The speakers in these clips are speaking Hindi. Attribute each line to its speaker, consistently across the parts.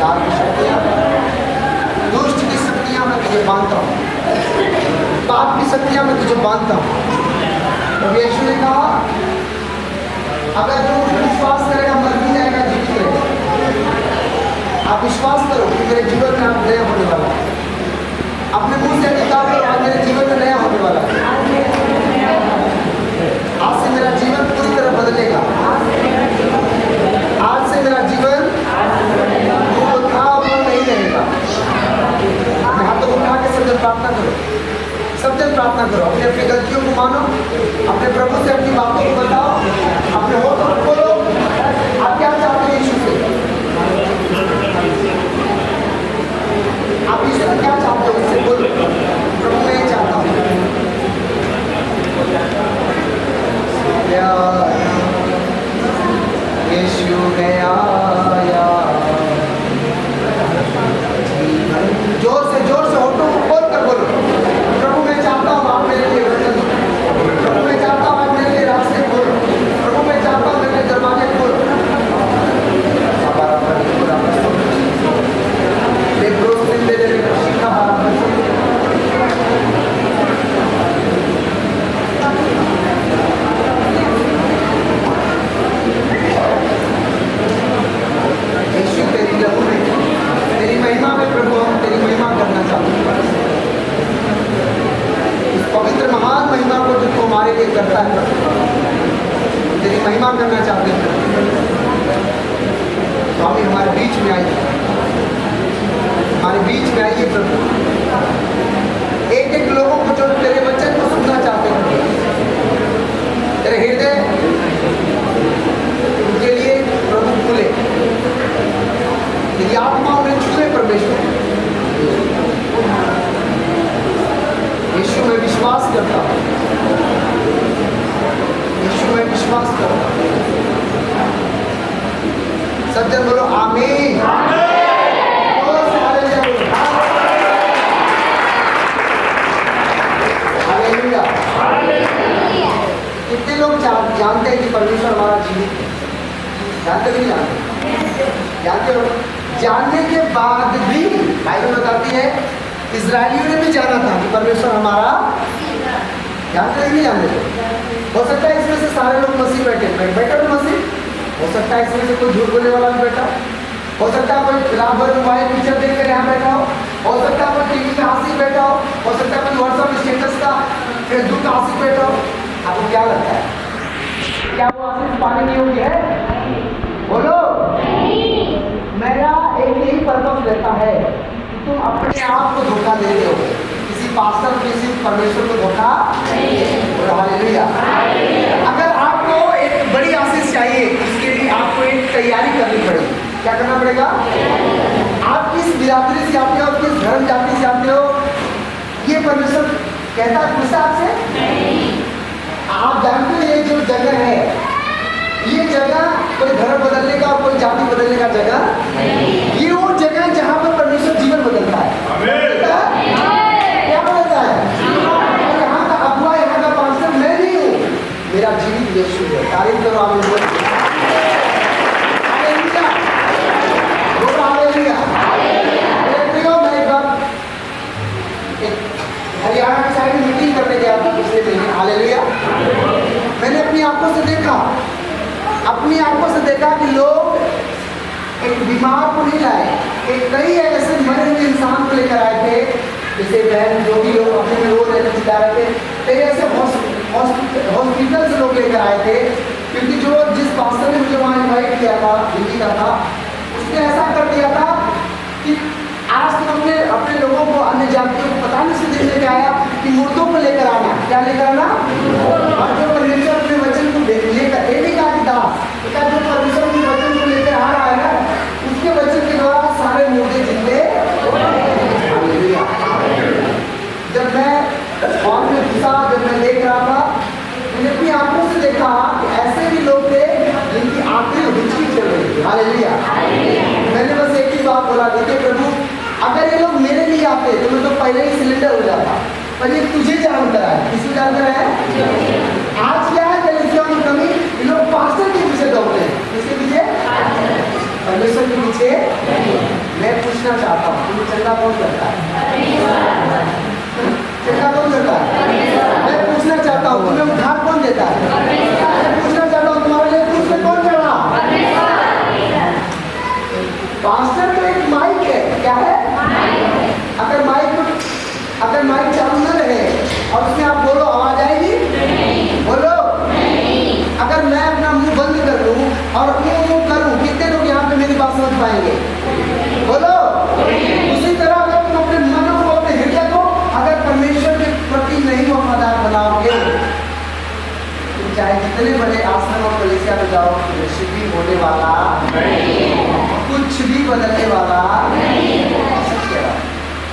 Speaker 1: अंधकार की शक्तियाँ, दुष्ट की शक्तियाँ मैं तुझे बांधता हूँ, पाप की शक्तियाँ मैं तुझे बांधता हूँ। तो यीशु ने कहा अगर जो विश्वास करेगा मर भी जाएगा जीवित रहेगा। आप विश्वास करो कि मेरे जीवन में आप नया होने वाला है। अपने मुंह से अधिकार करो आज मेरे जीवन में नया होने वाला है। आज से मेरा जीवन पूरी तरह बदलेगा। आज से मेरा जीवन वो था वो नहीं रहेगा। अपने हाथों को उठा के सब जन प्रार्थना करो, सब जन प्रार्थना करो। अपनी अपनी गलतियों को मानो, अपने प्रभु से अपनी बातों को बताओ, अपने होठों को खोलो। आप क्या चाहते हैं यीशु से? आप यीशु से क्या चाहते हो? उससे बोलो प्रभु मैं ये चाहता हूँ। यीशु गया जोर से होठों को खोल कर बोलो प्रभु मैं चाहता हूँ आप मेरे लिए वचन दो। प्रभु मैं चाहता हूँ आप मेरे लिए रास्ते खोलो। प्रभु मैं चाहता हूँ मेरे लिए दरवाजे खोलो। तेरी महिमा में प्रभु हम तेरी महिमा करना चाहते हैं। इस पवित्र महान महिमा को जो तू हमारे लिए करता है तेरी महिमा करना चाहते हैं। तो अभी हमारे बीच में आइए, हमारे बीच में आइए प्रभु। एक एक लोगों को जो तेरे वचन को सुनना चाहते हैं, तेरे हृदय उनके लिए प्रभु खुले, तेरी आत्मा उन्हें छुए परमेश्वर। यीशु में विश्वास करता हूँ, यीशु में विश्वास करता हूँ। सब जन बोलो आमीन। कितने लोग जानते हैं कि परमेश्वर हमारा जीवित है? जानते नहीं जानते? जानते हो? जानने के बाद भी बाइबल बताती है इजरायलियों ने भी जाना था कि परमेश्वर हमारा जानते नहीं जानते। हो सकता है इसमें से सारे लोग मसीह बैठा तो मसीह हो सकता है, इसमें से कोई झूठ बोलने वाला भी बैठा हो सकता है, कोई रात भर मोबाइल पिक्चर देख कर यहाँ बैठा हो सकता है, कोई टीवी में आशिक बैठा हो सकता है, कोई व्हाट्सएप स्टेटस का फेसबुक का आशिक बैठा हो। आपको क्या लगता है क्या वो आशीष पाने की योग्य है? बोलो मेरा एक ही पर्पस रहता है कि तुम अपने आप को धोखा दे रहे हो, किसी पास्टर किसी परमेश्वर को धोखा। हालेलुया। अगर आपको एक बड़ी आशीष चाहिए उसके लिए आपको एक तैयारी करनी पड़ेगी। क्या करना पड़ेगा? आप किस बिरादरी से आते हो, किस धर्म जाति से आते हो, ये परमेश्वर कहता है पूछता आपसे। आप जानते हो ये जो जगह है, ये जगह कोई धर्म बदलने का कोई जाति बदलने का जगह, ये वो जगह है जहाँ पर परमेश्वर जीवन बदलता है। क्या बदलता है? यहाँ का अगुआ, यहाँ का पास्टर मैं नहीं हूँ, मेरा जीवित यीशु है। तारीफ करो आमीन। मैं एक बार हरियाणा की साइड में मीटिंग करने गया था पिछले महीने। हालेलुया। मैंने अपनी आंखों से देखा कि लोग एक बीमार को नहीं लाए, एक कई ऐसे मरे हुए इंसान को लेकर आए थे, जैसे बहन जो भी लोग अपने में रो रहे थे, चिल्ला रहे थे, कई ऐसे हॉस्पिटल से लोग लेकर आए थे। क्योंकि जो जिस पास्टर ने मुझे वहाँ इन्वाइट किया था, दिल्ली का था, उसने ऐसा कर दिया था कि आज तो अपने लोगों को, अन्य जातियों को पता नहीं से देखने आया कि मुर्दों को लेकर आना। क्या लेकर आना? और जो परमेश्वर अपने वचन को लेकर, ये नहीं कहा कि दास, जो परमेश्वर अपने वचन को लेकर आ रहा है ना, उसके वचन के द्वारा सारे मुर्दे जिंदे। जब मैं हॉल में घुसा, जब मैं देख रहा था, मैंने अपनी आंखों से देखा कि ऐसे भी लोग थे जिनकी आंखें रुचि चल रही थी। हालेलुया। मैंने बस एक ही बात बोला, देखिए प्रभु, अगर ये लोग मेरे लिए आते तो मैं तो पहले ही सिलेंडर हो जाता, पर ये तुझे जानता है। किसी जानता है? आज क्या है कलीसिया की कमी? ये लोग पास्टर के पीछे दौड़ते हैं। किसके पीछे? परमेश्वर के पीछे पूछना चाहता हूँ, तुम्हें चंगा कौन करता है? चंगा कौन करता है? मैं पूछना चाहता हूँ, तुम्हें उधार कौन देता है? मैं पूछना चाहता हूँ, तुम्हारे लिए क्रूस पे कौन चढ़ा? पास्टर तो एक माइक है, क्या है? अगर माइक चालू न रहे और उसमें आप बोलो, आवाज आएगी? बोलो। अगर मैं अपना मुंह बंद कर लूं और मुंह करूं, कितने लोग यहाँ पे मेरी बात समझ पाएंगे? बोलो। उसी तरह अगर तुम अपने मन को, अपने हृदय को अगर परमेश्वर के प्रति नहीं वफादार बनाओगे, तुम चाहे जितने बड़े आश्रम और कलीसिया में जाओ, कुछ भी होने वाला नहीं, कुछ भी बदलने वाला नहीं।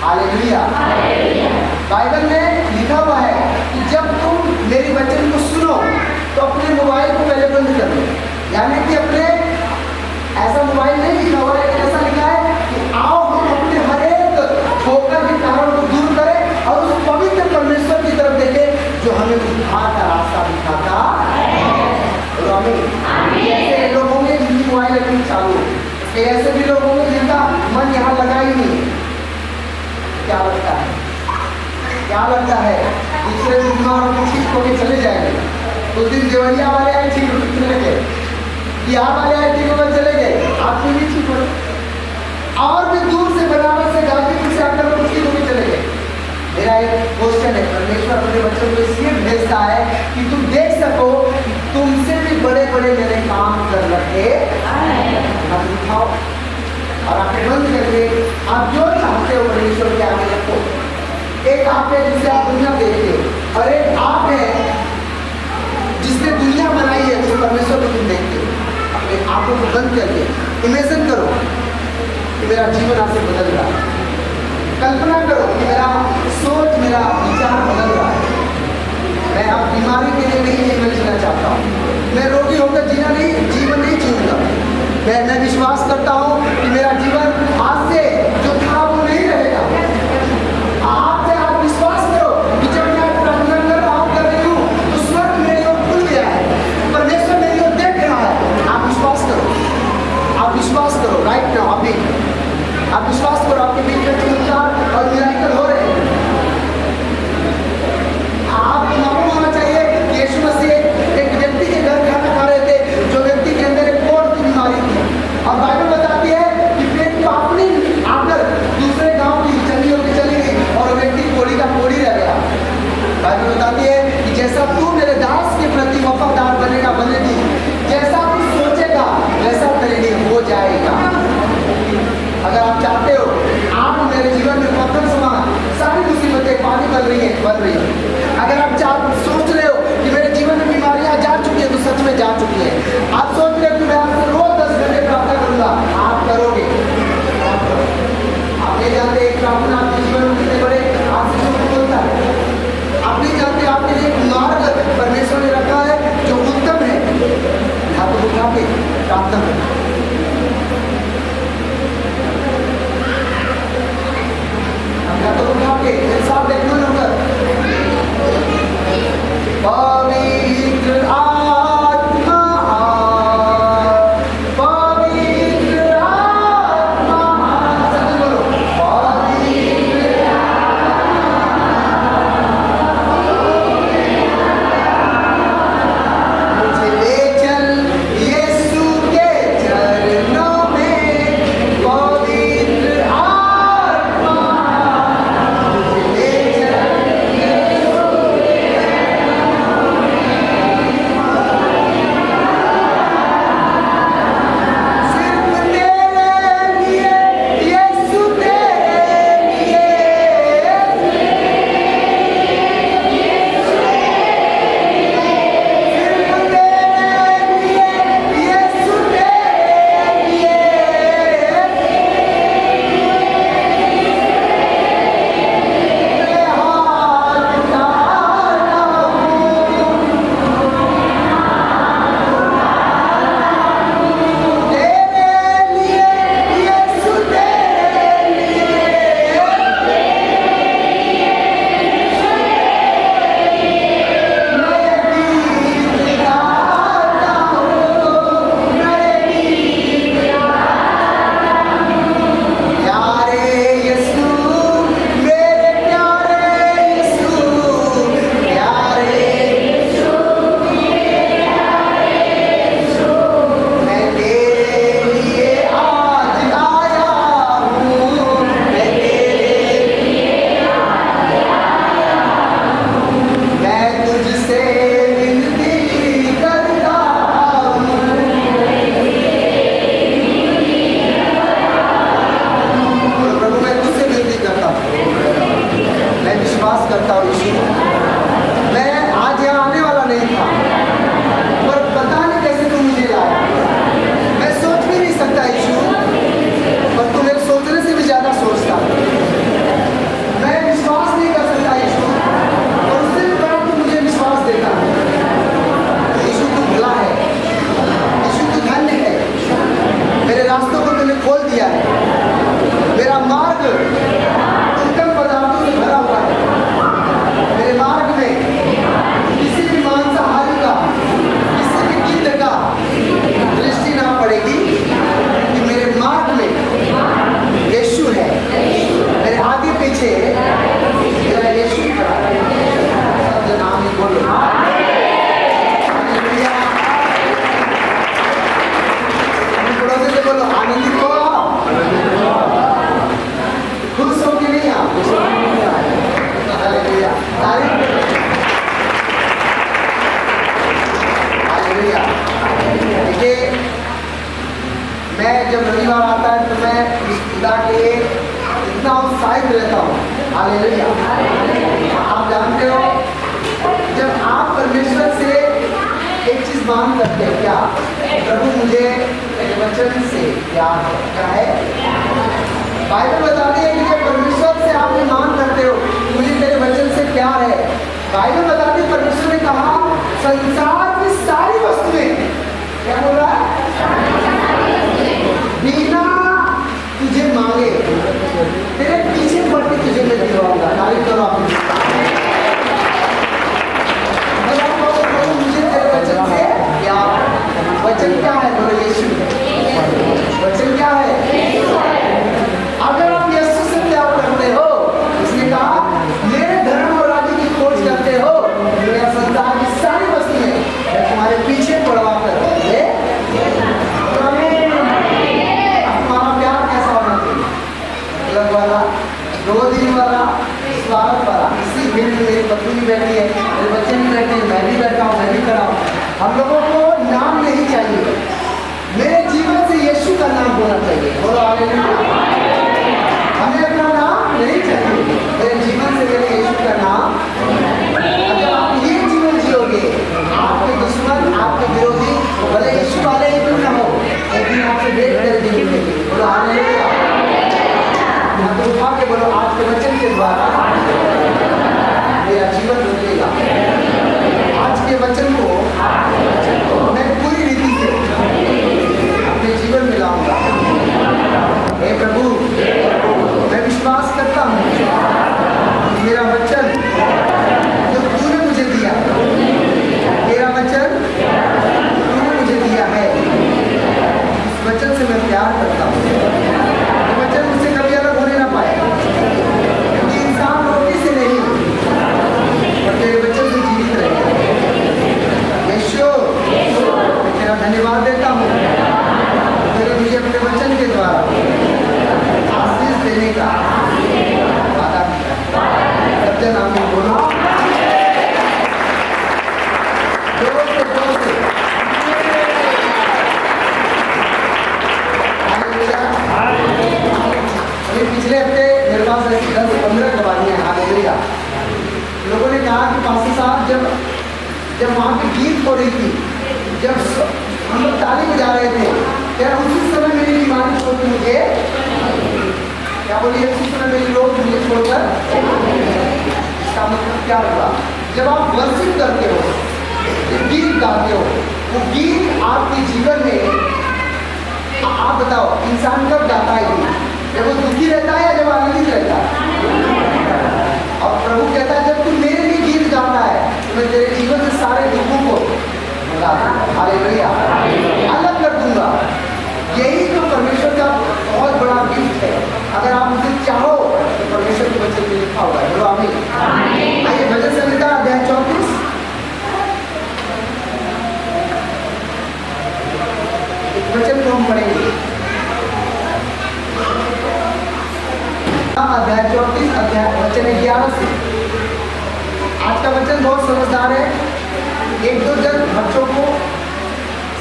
Speaker 1: हालेलुया। बाइबल में लिखा हुआ है कि जब तुम मेरी वचन को सुनो तो अपने मोबाइल को पहले बंद कर दो। यानी कि अपने, ऐसा मोबाइल नहीं लिखा हुआ है, ऐसा लिखा है कि आओ हम अपने हर एक ठोकर के कारण को दूर करें और उस पवित्र परमेश्वर की तरफ देखें जो हमें उद्धार का रास्ता दिखाता है। ऐसे लोग होंगे जिनकी मोबाइल अपनी चालू, ऐसे भी लोग होंगे जिनका मन यहाँ लगा ही नहीं। क्या लगता है? दूसरे दिन बीमार होकर ठीक होकर चले जाएंगे। उस दिन देवरिया वाले आए, ठीक होकर चले गए, बिहार वाले आए, ठीक होकर चले गए, आप भी ठीक हो। और भी दूर से, बनारस से, गाजीपुर से आकर लोग ठीक होकर चले गए। मेरा एक क्वेश्चन है, परमेश्वर अपने बच्चों को इसलिए भेजता है कि तुम देख सको कि तुमसे भी बड़े बड़े मैंने काम कर रखे। आप उठाओ और आंखें बंद करके आप जो चाहते हो परमेश्वर के आगे रखो। एक आप है जिसे आप दुनिया देखते हो, और एक आप है जिसने दुनिया बनाई है, जो परमेश्वर को तुम देखते हो। अपने आंखों को बंद करके इमेजिन करो कि मेरा जीवन आज से बदल रहा है। कल्पना करो कि मेरा सोच, मेरा विचार बदल रहा है। मैं अब बीमारी के लिए नहीं जीवन जीना चाहता हूँ। मैं रोगी होकर जीवन नहीं जीऊंगा। मैं विश्वास करता हूँ कि मेरा जीवन आज से जो था वो नहीं रहेगा। आप विश्वास करो कि जब मैं प्रार्थना कर रहा हूँ, कर रही हूँ, तो स्वर्ग मेरी ओर खुल गया है, परमेश्वर मेरी ओर देख रहा है। आप विश्वास करो राइट नाउ। अभी आप विश्वास करो, आपके बीच में चमत्कार और मिराकल हो रहे हैं। आपको मालूम होना चाहिए कि यीशु मसीह एक व्यक्ति के घर खाना खा रहे थे, जो व्यक्ति के अंदर एक कोढ़ की बीमारी थी, और बाइबल बताती है कि पेट पापनी आकर दूसरे गांव की चली होकर चली गई और व्यक्ति कोढ़ी का कोढ़ी रह गया। बाइबल बताती है कि जैसा तू मेरे दास के प्रति वफादार बनेगा, बनेगी, जैसा तू सोचेगा वैसा तेरे लिए हो जाएगा। अगर आप चाहते हो आप मेरे जीवन में पत्थर समान सारी मुसीबतें पानी बन रही है, अगर आप सोच रहे हो कि मेरे जीवन में बीमारियां जा चुकी है, तो सच में जा चुकी है। आप सोच रहे हो कि मैं आपसे रोज 10 घंटे प्रार्थना करूंगा, आप करोगे। आप नहीं जानते एक प्रार्थना आपके जीवन में कितने बड़े आशीषों को बोलता है। आप नहीं जानते आपके लिए एक मार्ग परमेश्वर ने रखा है जो उत्तम है। हाथ उठा के प्रार्थना करें। तो उठा के इंसान देखना नंबर पवित्र आत्मा, पवित्र आत्मा, सब बोलो पवित्र मुझे ले चल यीशु के मार्ग उत्तम पदार्थों से भरा हुआ है। मेरे मार्ग में किसी भी मांसाहारी का, किसी भी गिद्ध का दृष्टि ना पड़ेगी कि मेरे मार्ग में यीशु है। मेरे आगे पीछे मेरा यीशु खड़ा है। शब्द नाम ही बोलो। पड़ोसी से बोलो आनंदित हो, खुश हो कि नहीं आप? Hallelujah, hallelujah. देखिए, मैं जब रविवार आता है तो मैं इस खुदा के लिए इतना उत्साहित रहता हूँ। हालेलुया। आप जानते हो, जब आप परमेश्वर से एक चीज मांग करते हैं, क्या? प्रभु मुझे तेरे वचन से प्यार है। क्या है? बाइबल बताती है कि जब परमेश्वर से आप ये मांग करते हो मुझे तेरे वचन से प्यार है, बाइबल बताती है परमेश्वर ने कहा संसार की सारी वस्तुएं, क्या बोल रहा है? बिना तुझे मांगे तेरे पीछे पड़ के तुझे मैं दिलवाऊंगा। तारीफ करो आप। मुझे तेरे वचन से प्यार। वचन क्या है? बोलो यीशु। वचन क्या है? अगर आप यीशु से प्यार करते हो, उसने कहा मेरे धर्म और राज्य की खोज करते हो, मेरा संसार की सारी वस्तुएं मैं तुम्हारे पीछे पड़वा कर तुम्हारा प्यार कैसा होना चाहिए? अलग वाला, 2 दिन वाला, स्वागत वाला। इसी भीड़ में मेरी पत्नी भी बैठी है, मेरे बच्चे भी बैठे हैं, मैं भी बैठा हूँ, मैं भी खड़ा हूँ। हम लोगों को नाम नहीं चाहिए, मेरे जीवन से यीशु का नाम होना चाहिए। बोलो हालेलुया। हमें अपना नाम नहीं चाहिए, मेरे जीवन से मेरे यीशु का नाम। अगर आप ये जीवन जियोगे, आपके दुश्मन, आपके विरोधी भले यीशु वाले ही क्यों ना हो, एक दिन आपसे भेंट करके मिलेंगे। बोलो हालेलुया। तो उठा के बोलो आज के वचन के द्वारा मेरा जीवन बदलेगा। आज के वचन को मैं पूरी रीति से अपने जीवन में लाऊंगा। हे प्रभु, मैं विश्वास करता हूँ मेरा वचन जो तूने मुझे दिया, मेरा वचन तूने मुझे दिया है, उस वचन से मैं प्यार करता हूँ। वचन मुझसे कभी अलग होने ना पाए, क्योंकि इंसान रोटी से नहीं और तेरे वचन से जीवित रहेगा। यीशु, मैं तेरा धन्यवाद देता हूँ, तेरे मुझे अपने वचन के द्वारा आशीष देने का वादा किया। सबसे नाम में बोलो जोर से। पिछले हफ्ते मेरे पास ऐसी 10-15 गवाहियाँ हैं। हालेलुया। लोगों ने कहा कि पास्टर साहब जब वहाँ की गीत हो रही थी, जब हम लोग ताली बजा रहे थे, क्या उसी समय मेरी बीमारी छोड़ के मुझे, क्या बोलिए, उसी समय मेरी रोग मुझे छोड़कर, इसका मतलब क्या हुआ? जब आप वर्शिप करते हो, जब गीत गाते हो, वो गीत आपके जीवन में, आप बताओ इंसान कब गाता है? जब वो दुखी रहता है या जब आनंदित रहता है? और प्रभु कहता है जब तू मेरे लिए गीत गाता है तो मैं तेरे जीवन से सारे दुखों को भगा दूंगा। हालेलुया। अलग कर दूंगा। यही तो परमेश्वर का बहुत बड़ा गिफ्ट है। अगर आप मुझे चाहो तो परमेश्वर के वचन में लिखा हुआ है। बोलो आमीन। आइए भजन संहिता अध्याय 34 वचन को हम पढ़ेंगे। अध्याय 34 अध्याय वचन 11 से। आज का वचन बहुत समझदार है। 1-2 जन बच्चों को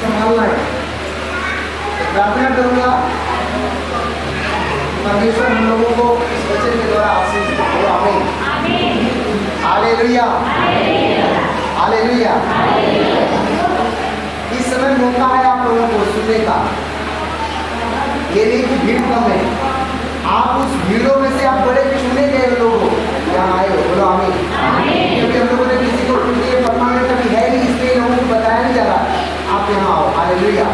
Speaker 1: संभालना है। प्रार्थना करूंगा परमेश्वर हम लोगों को इस वचन के द्वारा आशीष दे। आमीन। Hallelujah, hallelujah. इस समय मौका है आप लोगों को सुनने का। ये नहीं कि भीड़ कम है, आप उस भीड़ों में से आप बड़े चुने गए लोग यहाँ आए हो। बोलो आमीन। क्योंकि हम लोगों ने किसी को ये परमानेंट कभी है नहीं, इसलिए लोगों को बताया नहीं जा रहा आप यहाँ आओ। हालेलुया।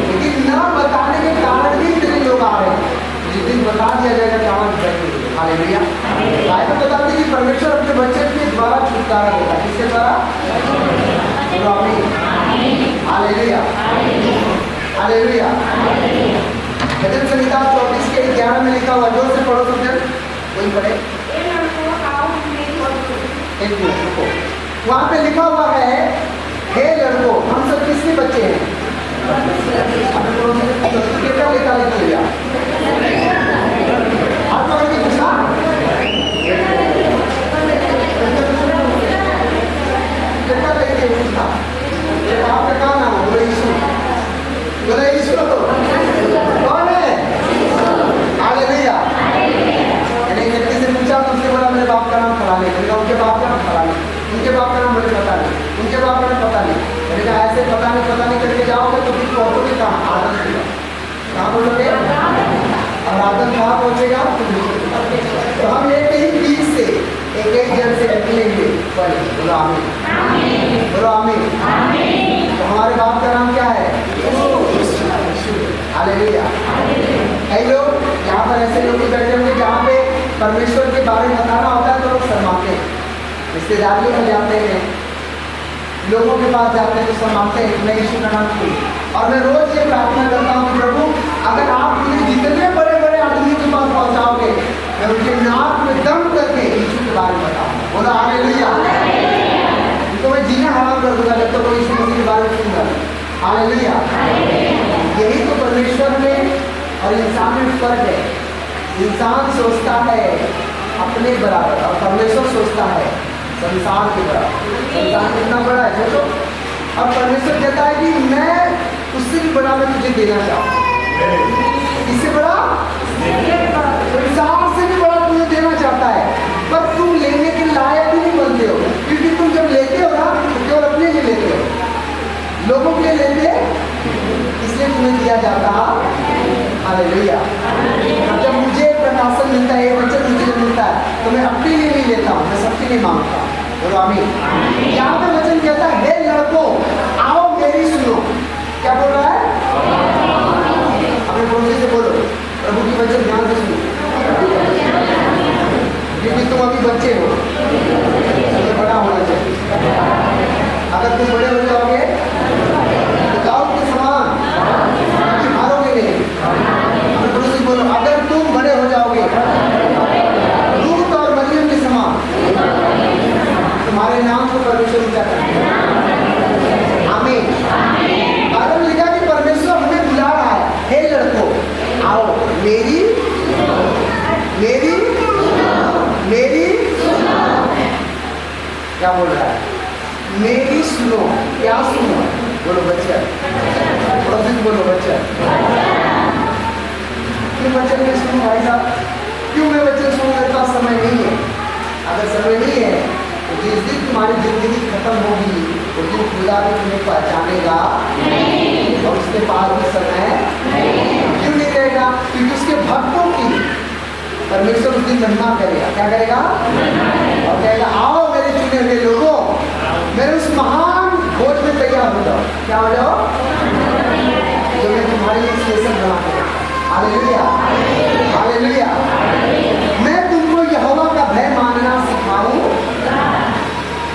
Speaker 1: लेकिन न बताने के कारण भी इतने लोग आ रहे हैं। जिस दिन बता दिया जाएगा कहाँ हालेलुया। बाइबल बताती है कि परमेश्वर अपने बच्चे के द्वारा छुटकारा देता है। किसके द्वारा? Hallelujah, hallelujah. भजन संहिता 34 के 11 में लिखा हुआ, जोर से पढ़ो सब जन, कोई पढ़े। एक मिनट रुको, वहां पे लिखा हुआ है, हे लड़कों, हम सब किसके बच्चे हैं? कितना लेता लिखिएगा आप लोगों की पूछा कितना लेके पूछा आपका क्या नाम है? बोले यीशु। बोले यीशु कौन है? हालेलुया। किसी से पूछा तो उसने बोला मेरे बाप का नाम फलाने, उनके बाप का नाम फलाने, उनके बाप का नाम मुझे पता नहीं, उनके बाप का नाम पता नहीं। मैंने कहा ऐसे पता नहीं करके जाओगे तो फिर पहुंचोगे कहाँ? आदम कहाँ बोलोगे? और आदम कहाँ पहुंचेगा? तो हम एक ही बीज से, एक एक जड़ से निकलेंगे। बोलो आमीन, बोलो आमीन। तो हमारे बाप का नाम क्या है? हालेलुया। कई लोग यहाँ पर ऐसे लोग बैठे होंगे जहाँ पे परमेश्वर के बारे में बताना होता है तो लोग शर्माते हैं, रिश्तेदारियों में जाते हैं, लोगों के पास जाते हैं तो शर्माते हैं, मैं यीशु का नाम लूं। और मैं रोज ये प्रार्थना करता हूँ कि प्रभु अगर आप मुझे जितने बड़े बड़े आदमी के पास पहुँचाओगे, मैं उनके नाक में दम करके यीशु के बारे में बताऊँ। बोला हालेलुया। तो मैं जीना हराम कर दूंगा जब तक तो यीशु मसीह के बारे में सुनूंगा। हालेलुया। यही तो परमेश्वर में और इंसान में फर्क है। इंसान सोचता है अपने बराबर और परमेश्वर सोचता है संसार के बराबर। संसार कितना बड़ा है सोचो, और परमेश्वर कहता है कि मैं उससे भी बड़ा मैं तुझे देना चाहूँ। इससे बड़ा संसार से भी बड़ा तुझे देना चाहता है, पर तुम लेने के लायक ही नहीं बनते हो, क्योंकि तुम जब लेते हो ना तो केवल अपने लिए लेते हो, लोगों के लिए लेते, इसलिए तुम्हें दिया जाता। हालेलुया। जब मुझे प्रकाशन मिलता है, वचन मुझे मिलता है, तो मैं अपने लिए नहीं लेता हूँ, मैं सबके लिए मांगता हूँ। बोलो आमीन। यहाँ पे वचन कहता है हे लड़कों आओ मेरी सुनो। क्या बोल रहा है? अपने पड़ोसी से बोलो प्रभु की वचन ध्यान से सुनो, क्योंकि तुम अभी बच्चे हो, तुम्हें बड़ा होना चाहिए। अगर तुम बड़े हो जाओगे तो दाऊद के समान हारोगे नहीं। अपने पड़ोसी बोलो अगर तुम बड़े हो जाओगे लूत और मरियम के समान, तुम्हारे नाम को परमेश्वर ऊंचा करेगा। आमीन। बाइबल लिखा कि परमेश्वर हमें बुला रहा है, हे लड़कों आओ मेरी मेरी मेरी क्या बोल रहा है? मेरी सुनो। क्या सुनो? बोलो बच्चा, बोलो बच्चा। क्यों वचन में सुनो भाई साहब? क्यों मैं वचन सुनूं? मेरे पास समय नहीं है। अगर समय नहीं है तो जिस दिन तुम्हारी जिंदगी खत्म होगी उस दिन खुदा भी तुम्हें पहचानेगा और उसके पास भी समय क्यों नहीं रहेगा? क्योंकि उसके भक्तों की परमेश्वर उस दिन महिमा करेगा। क्या करेगा? और कहेगा आओ मेरे चुने हुए लोगों, मेरे उस महान भोज में तैयार हो जाओ। क्या हो जाओ? जो मैं तुम्हारे लिए स्पेशल बना के रखा। Hallelujah, hallelujah. मैं तुमको यहोवा का भय मानना सिखाऊं।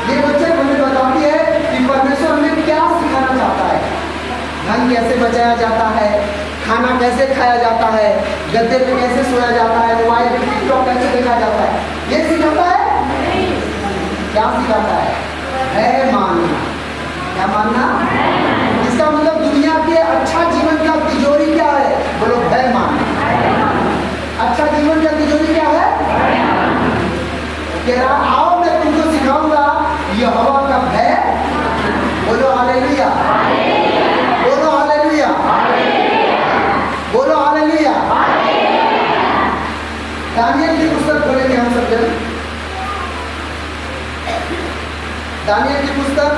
Speaker 1: ये वचन हमें बताती है कि परमेश्वर हमें क्या सिखाना चाहता है। धन कैसे बचाया जाता है, खाना कैसे खाया जाता है, गद्दे पे कैसे सोया जाता है, मोबाइल पे टिकटॉक कैसे देखा जाता है, ये सिखाता है? क्या सिखाता है? भय मानना। क्या मानना? इसका मतलब दुनिया के अच्छा जीवन का तिजोरी क्या है? बोलो भय मानना। अच्छा जीवन का तिजोरी क्या है? कह रहा आओ मैं तुमको सिखाऊंगा यहोवा का भय। बोलो हालेलुया, बोलो हालेलुया, बोलो हालेलुया। दानियल की पुस्तक खोलेंगे हम सब जन। दानियल की पुस्तक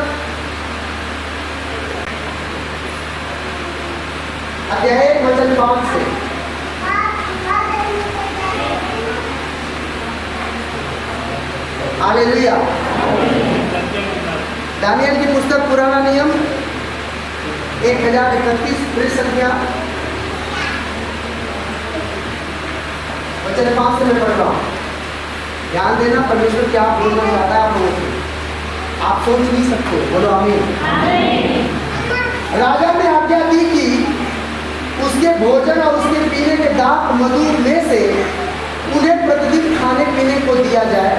Speaker 1: अध्याय 1 वचन 5 से। हालेलुया। दानियल की पुस्तक पुराना नियम 1031 पृष्ठ संख्या वचन 5 से मैं पढ़ रहा हूं। ध्यान देना, परमेश्वर क्या बोलना चाहता है आप लोगों से, आप सोच नहीं सकते। बोलो आमीन। राजा ने आज्ञा दी कि उसके भोजन और उसके पीने के दाख मधुर में से उन्हें प्रतिदिन खाने पीने को दिया जाए।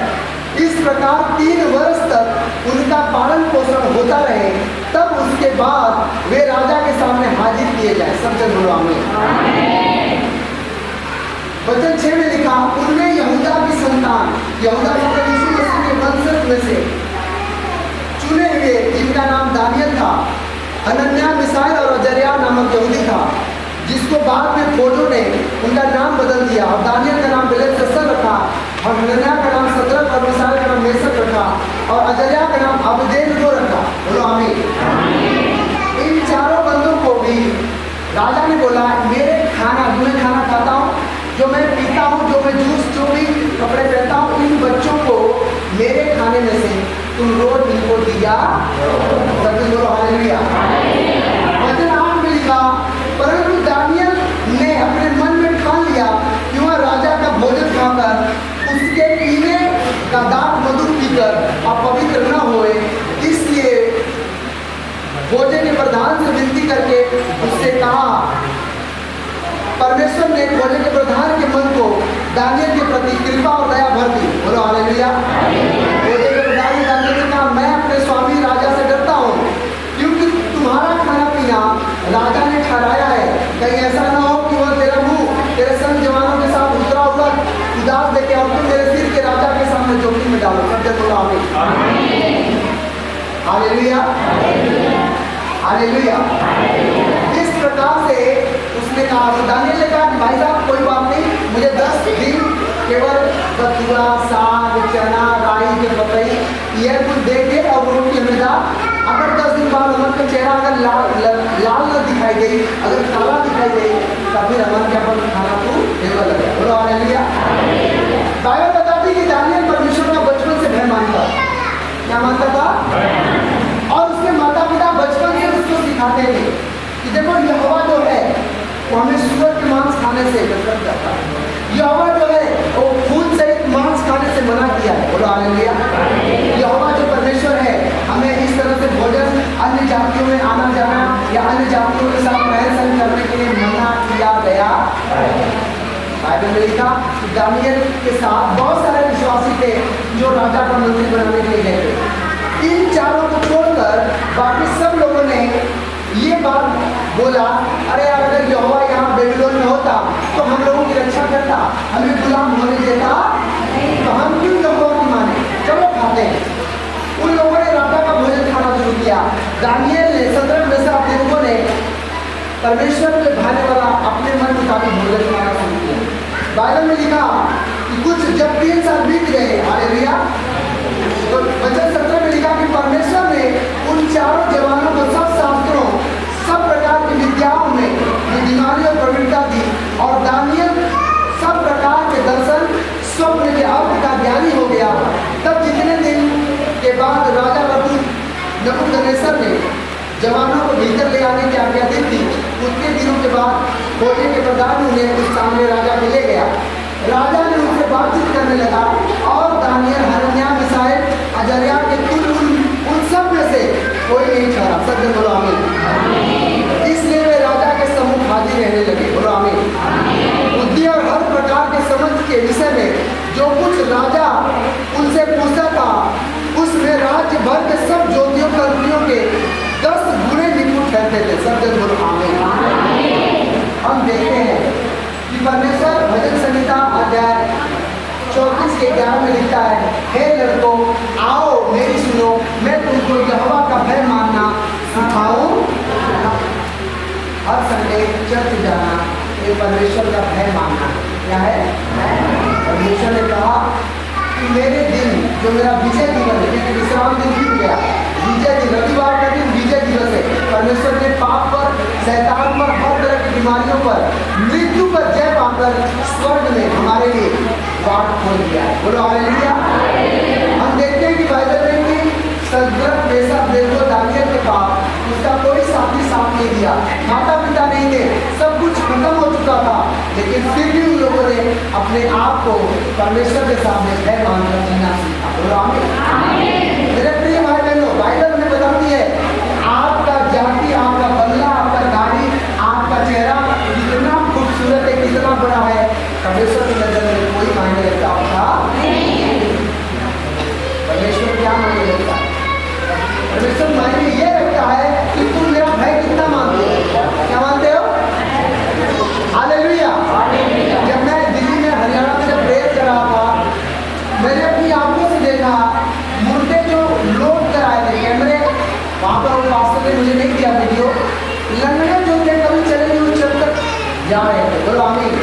Speaker 1: इस प्रकार 3 वर्ष तक उनका पालन पोषण होता रहे, तब उसके बाद वे राजा के सामने हाजिर किए जाए। सब जन बोलो आमीन। वचन 6 में लिखा, उनमें यहूदा की संतान, यहूदा मतलब यीशु मसीह के वंशज में से चुने हुए, जिनका नाम दानियल था, हनन्याह, मिसाइल और अजर्या नामक यहूदी था, जिसको बाद में खोजों ने उनका नाम बदल दिया और दानियल का नाम बेलतशस्सर रखा, और हनन्याह का नाम सदरक और मिसाइल का नाम मेशक रखा, और अजर्या का नाम अबदेनको रखा। बोलो आमीन। इन चारों बंदों को भी राजा ने बोला, मेरे खाना, जो मैं खाना खाता हूँ, जो मैं पीता हूँ, जो मैं जूस, जो भी कपड़े पहनता हूँ, इन बच्चों को मेरे खाने में से तुम रोज इनको दिया। बोलो हालेलुया। वचन 8 में लिखा, परंतु दानियल ने अपने मन में ठान लिया कि वह राजा का भोजन खाकर उसके पीने का दाख मधु पीकर अपवित्र न होए, इसलिए भोजन के प्रधान से विनती करके उससे कहा। परमेश्वर ने भोजन के प्रधान के मन को दानियल के प्रति कृपा और दया भर दी। बोलो हालेलुया। भोजन के प्रधान ने दानियल से कहा, मैं अपने स्वामी राजा से डरता हूँ, क्योंकि तुम्हारा खाना पीना राजा ने ठहराया है। कहीं ऐसा ना हो कि वह तेरा मुंह तेरे संग जवानों के साथ उतरा हुआ उदास देखे और तुम मेरे सिर के राजा के सामने जोखिम में डालो। सब जन बोलो आमीन। Hallelujah, hallelujah. इस प्रकार से उसने कहा, दानियल ने कहा, भाई साहब कोई बात नहीं, मुझे 10 दिन केवल बथुआ, साग, चना, राई के पतई यह कुछ दे के और रोटी हमें दा। अगर 10 दिन बाद अमन का चेहरा अगर लाल न दिखाई गई, अगर काला दिखाई गई, तब फिर अमन के अपन खाना को टेबल लगे। बोलो हालेलुया। बाइबल बताती कि दानियल परमेश्वर का बचपन से भय मानता। क्या मानता था? और उसके माता पिता बचपन से उसको सिखाते थे कि देखो यहोवा जो है वो हमें सूअर के मांस खाने से नफरत करता है। यहोवा जो है वो खून सहित मांस खाने से मना किया है। बोलो हालेलुया। यहोवा जो परमेश्वर है हमें इस तरह से भोजन अन्य जातियों में आना जाना या अन्य जातियों के साथ रहन सहन करने के लिए मना किया गया। बाइबल में लिखा कि दानियल के साथ बहुत सारे विश्वासी थे जो राजा का मंत्री बनाने के लिए गए थे। इन चारों को छोड़कर बाकी सब लोगों ने ये बात बोला, अरे यार अगर यहोवा यहाँ बेबीलोन में होता तो हम लोगों की रक्षा करता, हमें गुलाम होने देता, तो हम क्यों यहोवा की माने, चलो खाते हैं। उन लोगों ने राजा का भोजन खाना शुरू किया। दानियल ने, सदरक, मेशक, अबदेनको ने परमेश्वर के भाने वाला अपने मन मुताबिक भोजन खाना शुरू किया। बाइबल में लिखा कि कुछ जब 3 साल बीत गए, हालेलुया, तो वचन 17 में लिखा कि परमेश्वर ने उन चारों जवानों को सब शास्त्रों, सब प्रकार की विद्याओं में बुद्धिमानी और प्रवीणता दी, और दानियल सब प्रकार के दर्शन, स्वप्न के अर्थ का ज्ञानी हो गया। तब जितने दिन के बाद राजा नबूकदनेस्सर ने जवानों को भीतर ले आने की आज्ञा दी थी, उतने दिनों के बाद खोजे के प्रधान उन्हें उस सामने राजा को ले गया। राजा ने उनसे बातचीत करने लगा और दानियल, हनन्याह, मिसाइल, अजर्या के उन सब में से कोई नहीं ठहरा। सब जन बोलो आमीन। इसलिए वे राजा के सम्मुख हाजिर रहने लगे। बोलो आमीन। बुद्धि और हर प्रकार के समझ के विषय में जो कुछ राजा उनसे पूछता था, उसमें राज्य भर के सब ज्योतियों कल्पियों के 10 गुणे निपुण ठहरते थे। सब जन बोलो आमीन। हम देखते हैं कि परमेश्वर भजन संहिता अध्याय 34 के 11 में लिखता है, हे लड़कों आओ मेरी सुनो, मैं तुमको यहोवा का भय मानना सिखाऊं। हर संडे चर्च जाना ये परमेश्वर का भय मानना क्या है? परमेश्वर ने कहा कि मेरे दिन जो मेरा विजय दिवस है, क्योंकि विश्राम दिन बीत गया, विजय दिन, रविवार का दिन विजय दिवस है। परमेश्वर ने पाप पर, शैतान पर, हर तरह की बीमारियों पर, मृत्यु पर जय पाकर स्वर्ग में हमारे लिए वाट खोल दिया है। बोलो हालेलुया। हम देखते हैं कि बाइबल में कि सदरक, मेशक, अबदेनको, दानियल के पास उसका कोई साथी साथ नहीं दिया, माता पिता नहीं थे, सब कुछ खत्म हो चुका था, लेकिन फिर भी उन लोगों ने अपने आप को परमेश्वर के सामने भय मानकर जीना सीखा। बोलो आमीन। मेरे प्रिय भाई बहनों, बाइबल हमें बताती है आपका जाति, आपका बंगला, आपका गाड़ी, आपका चेहरा कितना खूबसूरत है, कितना बड़ा है, परमेश्वर की नजर में कोई मायने रखता होता नहीं। परमेश्वर क्या मायने रखता है? परमेश्वर मायने ये रखता है कि तुम मेरा भय कितना मानते हो। क्या मानते हो? हालेलुया। जब मैं दिल्ली में, हरियाणा में जब प्रेयर कर रहा था, मैंने अपनी आंखों से देखा मुर्दे जो लोड कराए थे कैमरे, वहां पर वास्तव में मुझे नहीं दिया वीडियो, लंगड़े जो थे कभी चले हुए चलकर जा रहे थे। बोलो आमीन।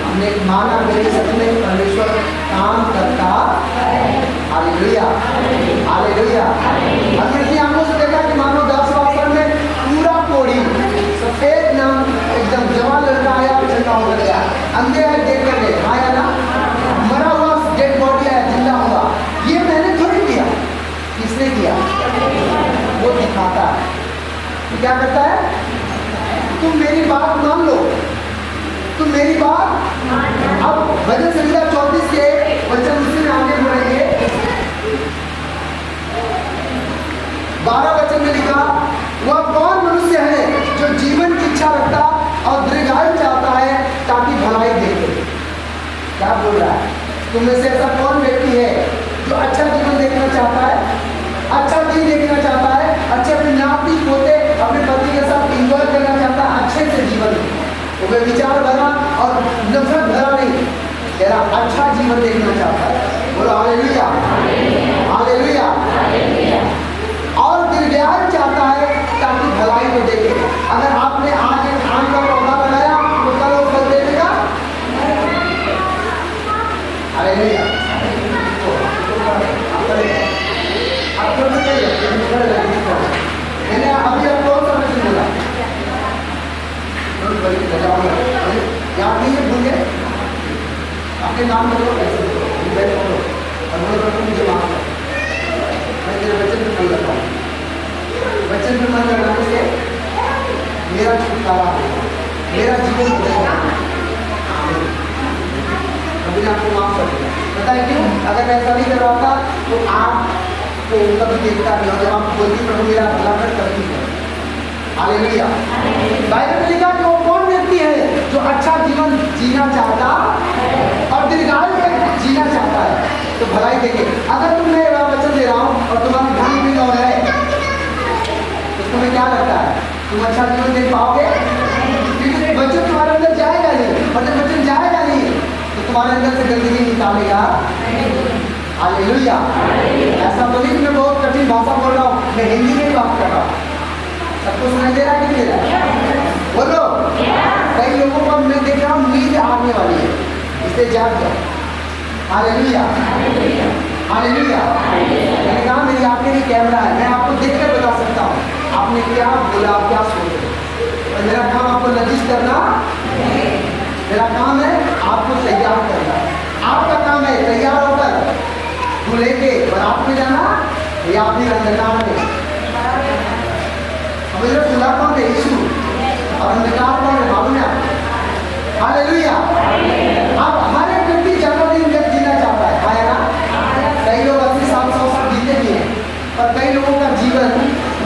Speaker 1: हमने माना मेरे सच में परमेश्वर काम करता। Hallelujah, hallelujah. हमने अपनी आंखों से देखा कि मानो 10 वासर में पूरा कोड़ी सफेद नाम एकदम जवान लड़का आया, चलता हुआ गया, अंधे आए देख कर गए, आया ना, मरा हुआ डेड बॉडी आया, जिंदा हुआ। ये मैंने थोड़ी किया, किसने किया? वो दिखाता है। क्या करता है? तुम मेरी बात मान लो, तुम मेरी बात। अब भजन संहिता 34 के वचन उससे आगे बढ़ेंगे। 12 वचन में लिखा, वह कौन मनुष्य है जो जीवन की इच्छा रखता और दीर्घायु चाहता है ताकि भलाई देखे। क्या बोल रहा है? तुम में से ऐसा कौन व्यक्ति है जो अच्छा जीवन देखना चाहता है, अच्छा दिन देखना चाहता है, अच्छे अपने नाती पोते अपने पति के साथ इंजॉय करना चाहता है, अच्छे से जीवन, वो विचार भरा और नफरत भरा नहीं, तेरा अच्छा जीवन देखना चाहता है। बोलो हालेलुया, हालेलुया। और दीर्घायु चाहता है ताकि भलाई को देखे। अगर आपने आज एक आम का पौधा लगाया तो कल वो फल दे देगा। हालेलुया। मैंने अभी आपको और समझ बोला, याद नहीं है, भूल गए? अपने नाम बोलो, कैसे बोलो और बोलो मुझे माफ करो, मैं तेरे वचन पे मन लगाऊँ। वचन पे मन लगाने से मेरा छुटकारा होगा, मेरा जीवन बदलेगा। अभी आपको माफ कर दिया। पता है क्यों? अगर मैं ऐसा नहीं कर रहा था तो आप तो कभी देखता नहीं, और जब आप बोलती प्रभु मेरा भला कर करती है। हालेलुया। बाइबल में लिखा कि वो कौन व्यक्ति है जो अच्छा जीवन जीना चाहता और दीर्घायु तक जीना चाहता है तो भलाई देखे। अगर तुम मैं वचन दे रहा हूँ और तुम्हारी धन भी और है तो तुम्हें क्या लगता है? तुम अच्छा जीवन देख पाओगे? क्योंकि वचन तुम्हारे अंदर जाएगा नहीं, और जब वचन जाएगा नहीं तो तुम्हारे अंदर से गंदगी निकालेगा। हालेलुया। ऐसा तो नहीं कि मैं बहुत कठिन भाषा बोल रहा हूँ, मैं हिंदी में बात कर रहा हूँ। सबको सुनाई दे रहा है कि नहीं दे रहा? बोलो। कई लोगों को मैं देख रहा हूँ नींद आने वाली है, इसलिए जाग जाओ। Hallelujah, hallelujah. मैंने कहा मेरी आंखें में कैमरा है, मैं आपको देखकर बता सकता हूँ आपने क्या बोला, क्या सोच रहे। और मेरा काम आपको लज्जित करना, मेरा काम है आपको तैयार करना। आपका काम है तैयार होकर दूल्हे के बारात में जाना या फिर अंधकार में। मुझे दूल्हा कौन है? यीशु। और अंधकार कौन है? मालूम है आपको? हालेलुया। अब हर एक व्यक्ति ज्यादा दिन तक जीना चाहता है, आया ना? कई लोग 80-100 साल जीते भी हैं, पर कई लोगों का जीवन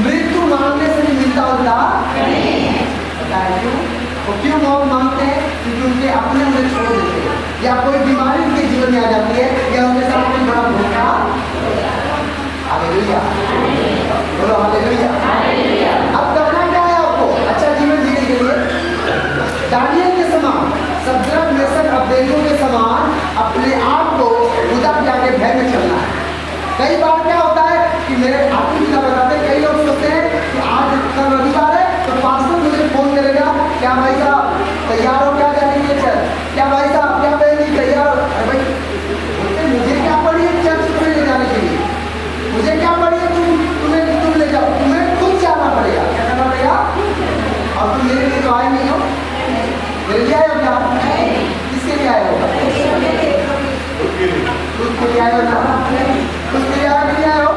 Speaker 1: मृत्यु मांगने से भी मिलता होता पता है क्यों? वो क्यों मौत मांगते हैं? क्योंकि उनके अपने उन्हें छोड़ देते हैं, या कोई बीमारी उनके जीवन में आ जाती है, या उनके साथ कोई बड़ा धोखा। हालेलुया, बोलो हालेलुया। अब करना क्या है आपको अच्छा जीवन जीने के लिए? दानियल के समान, सद्रक मेशक अबेदनगो के समान अपने आप को खुदा के आगे भय में चलना है। कई बार क्या होता है कि मेरे आपको भी बताते हैं, कई लोग सोचते हैं कि आज कल रविवार है तो पास्टर मुझे फोन करेगा, क्या भाई साहब तैयार हो क्या जाने के लिए? चल, क्या भाई साहब क्या बहन तैयार हो? अरे भाई बोलते मुझे क्या पड़ी है चर्च में ले जाने के लिए? मुझे क्या पड़ी है? तुम ले जाओ, तुम्हें खुद जाना पड़ेगा। क्या करना पड़ेगा? और तुम मेरे लिए तो आए नहीं हो, मेरे लिए आए हो क्या? किसके लिए आए हो? खुद के लिए आए हो ना? खुद के लिए आए नहीं आए हो?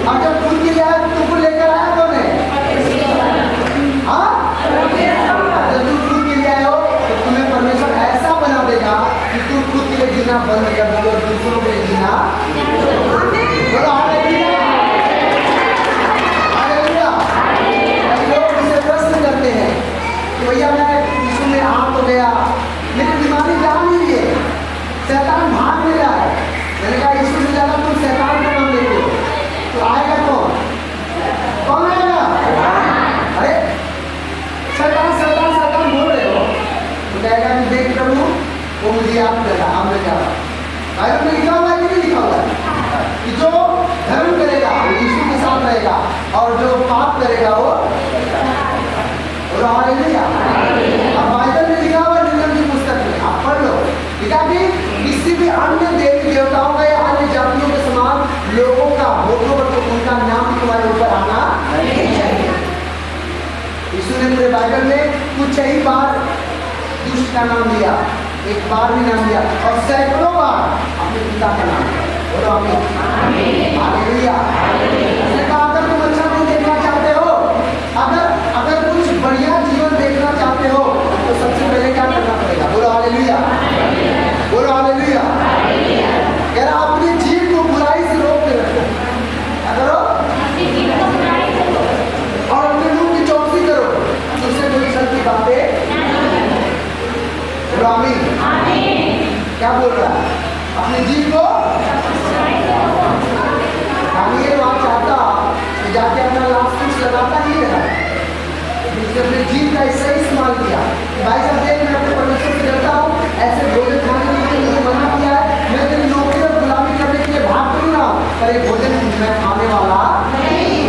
Speaker 1: और जब खुद के लिए आए तो तुमको लेकर आया कौन है? हाँ, जब तुम खुद के जीना बंद कर दो और दूसरों के लिए जीना। बोलो हालेलुया, हालेलुया। लोग मुझसे प्रश्न करते हैं कि भैया मैं यीशु में आ तो गया, लेकिन बीमारी जा नहीं रही है, शैतान भाग नहीं रहा है। मैंने कहा यीशु से ज्यादा तुम शैतान को नाम लेते हो, तो आएगा कौन? कौन आएगा? अरे शैतान शैतान शैतान बोल रहे हो, तो कहेगा कि देख प्रभु वो मुझे याद करेगा, हमने क्या बाइबल में लिखा हुआ है कि नहीं लिखा हुआ है कि जो धर्म करेगा वो यीशु के साथ रहेगा और जो पाप करेगा वो हालेलुया। अब बाइबल में लिखा हुआ है, निर्गम की पुस्तक में आप पढ़ लो, लिखा कि किसी भी अन्य देवी देवताओं का या अन्य जातियों के समान लोगों का होठों पर तो उनका नाम तुम्हारे ऊपर आना नहीं चाहिए। यीशु ने पूरे बाइबल में कुछ ही बार दुष्ट का नाम लिया, एक बार भी नाम लिया, और सैकड़ों बार अपने पिता का नाम लिया। बोलो आमीन, हालेलुया। उसने कहा अगर तुम अच्छा नहीं देखना चाहते हो, अगर कुछ बढ़िया जीवन देखना चाहते हो, तो सबसे पहले क्या करना पड़ेगा? बोलो हालेलुया, बोलो हालेलुया। कह रहा अपनी जीभ को बुराई से रोक के रखो, क्या करो? और अपने मुंह की चौकसी करो, उससे कोई गलती बातें। बोलो आमीन। क्या बोल रहा है? अपनी जीभ को दानिएल वहाँ चाहता कि जाके अपना लास्ट कुछ लगाता ही रहा, उसने अपने जीभ का हिस्सा इस्तेमाल किया। भाई साहब देख, मैं अपने परमेश्वर से डरता हूँ, ऐसे भोजन खाने के लिए मुझे मना किया है, मैं तेरी नौकरी और गुलामी करने के लिए भाग तो रहा हूँ, पर एक भोजन मैं खाने वाला नहीं।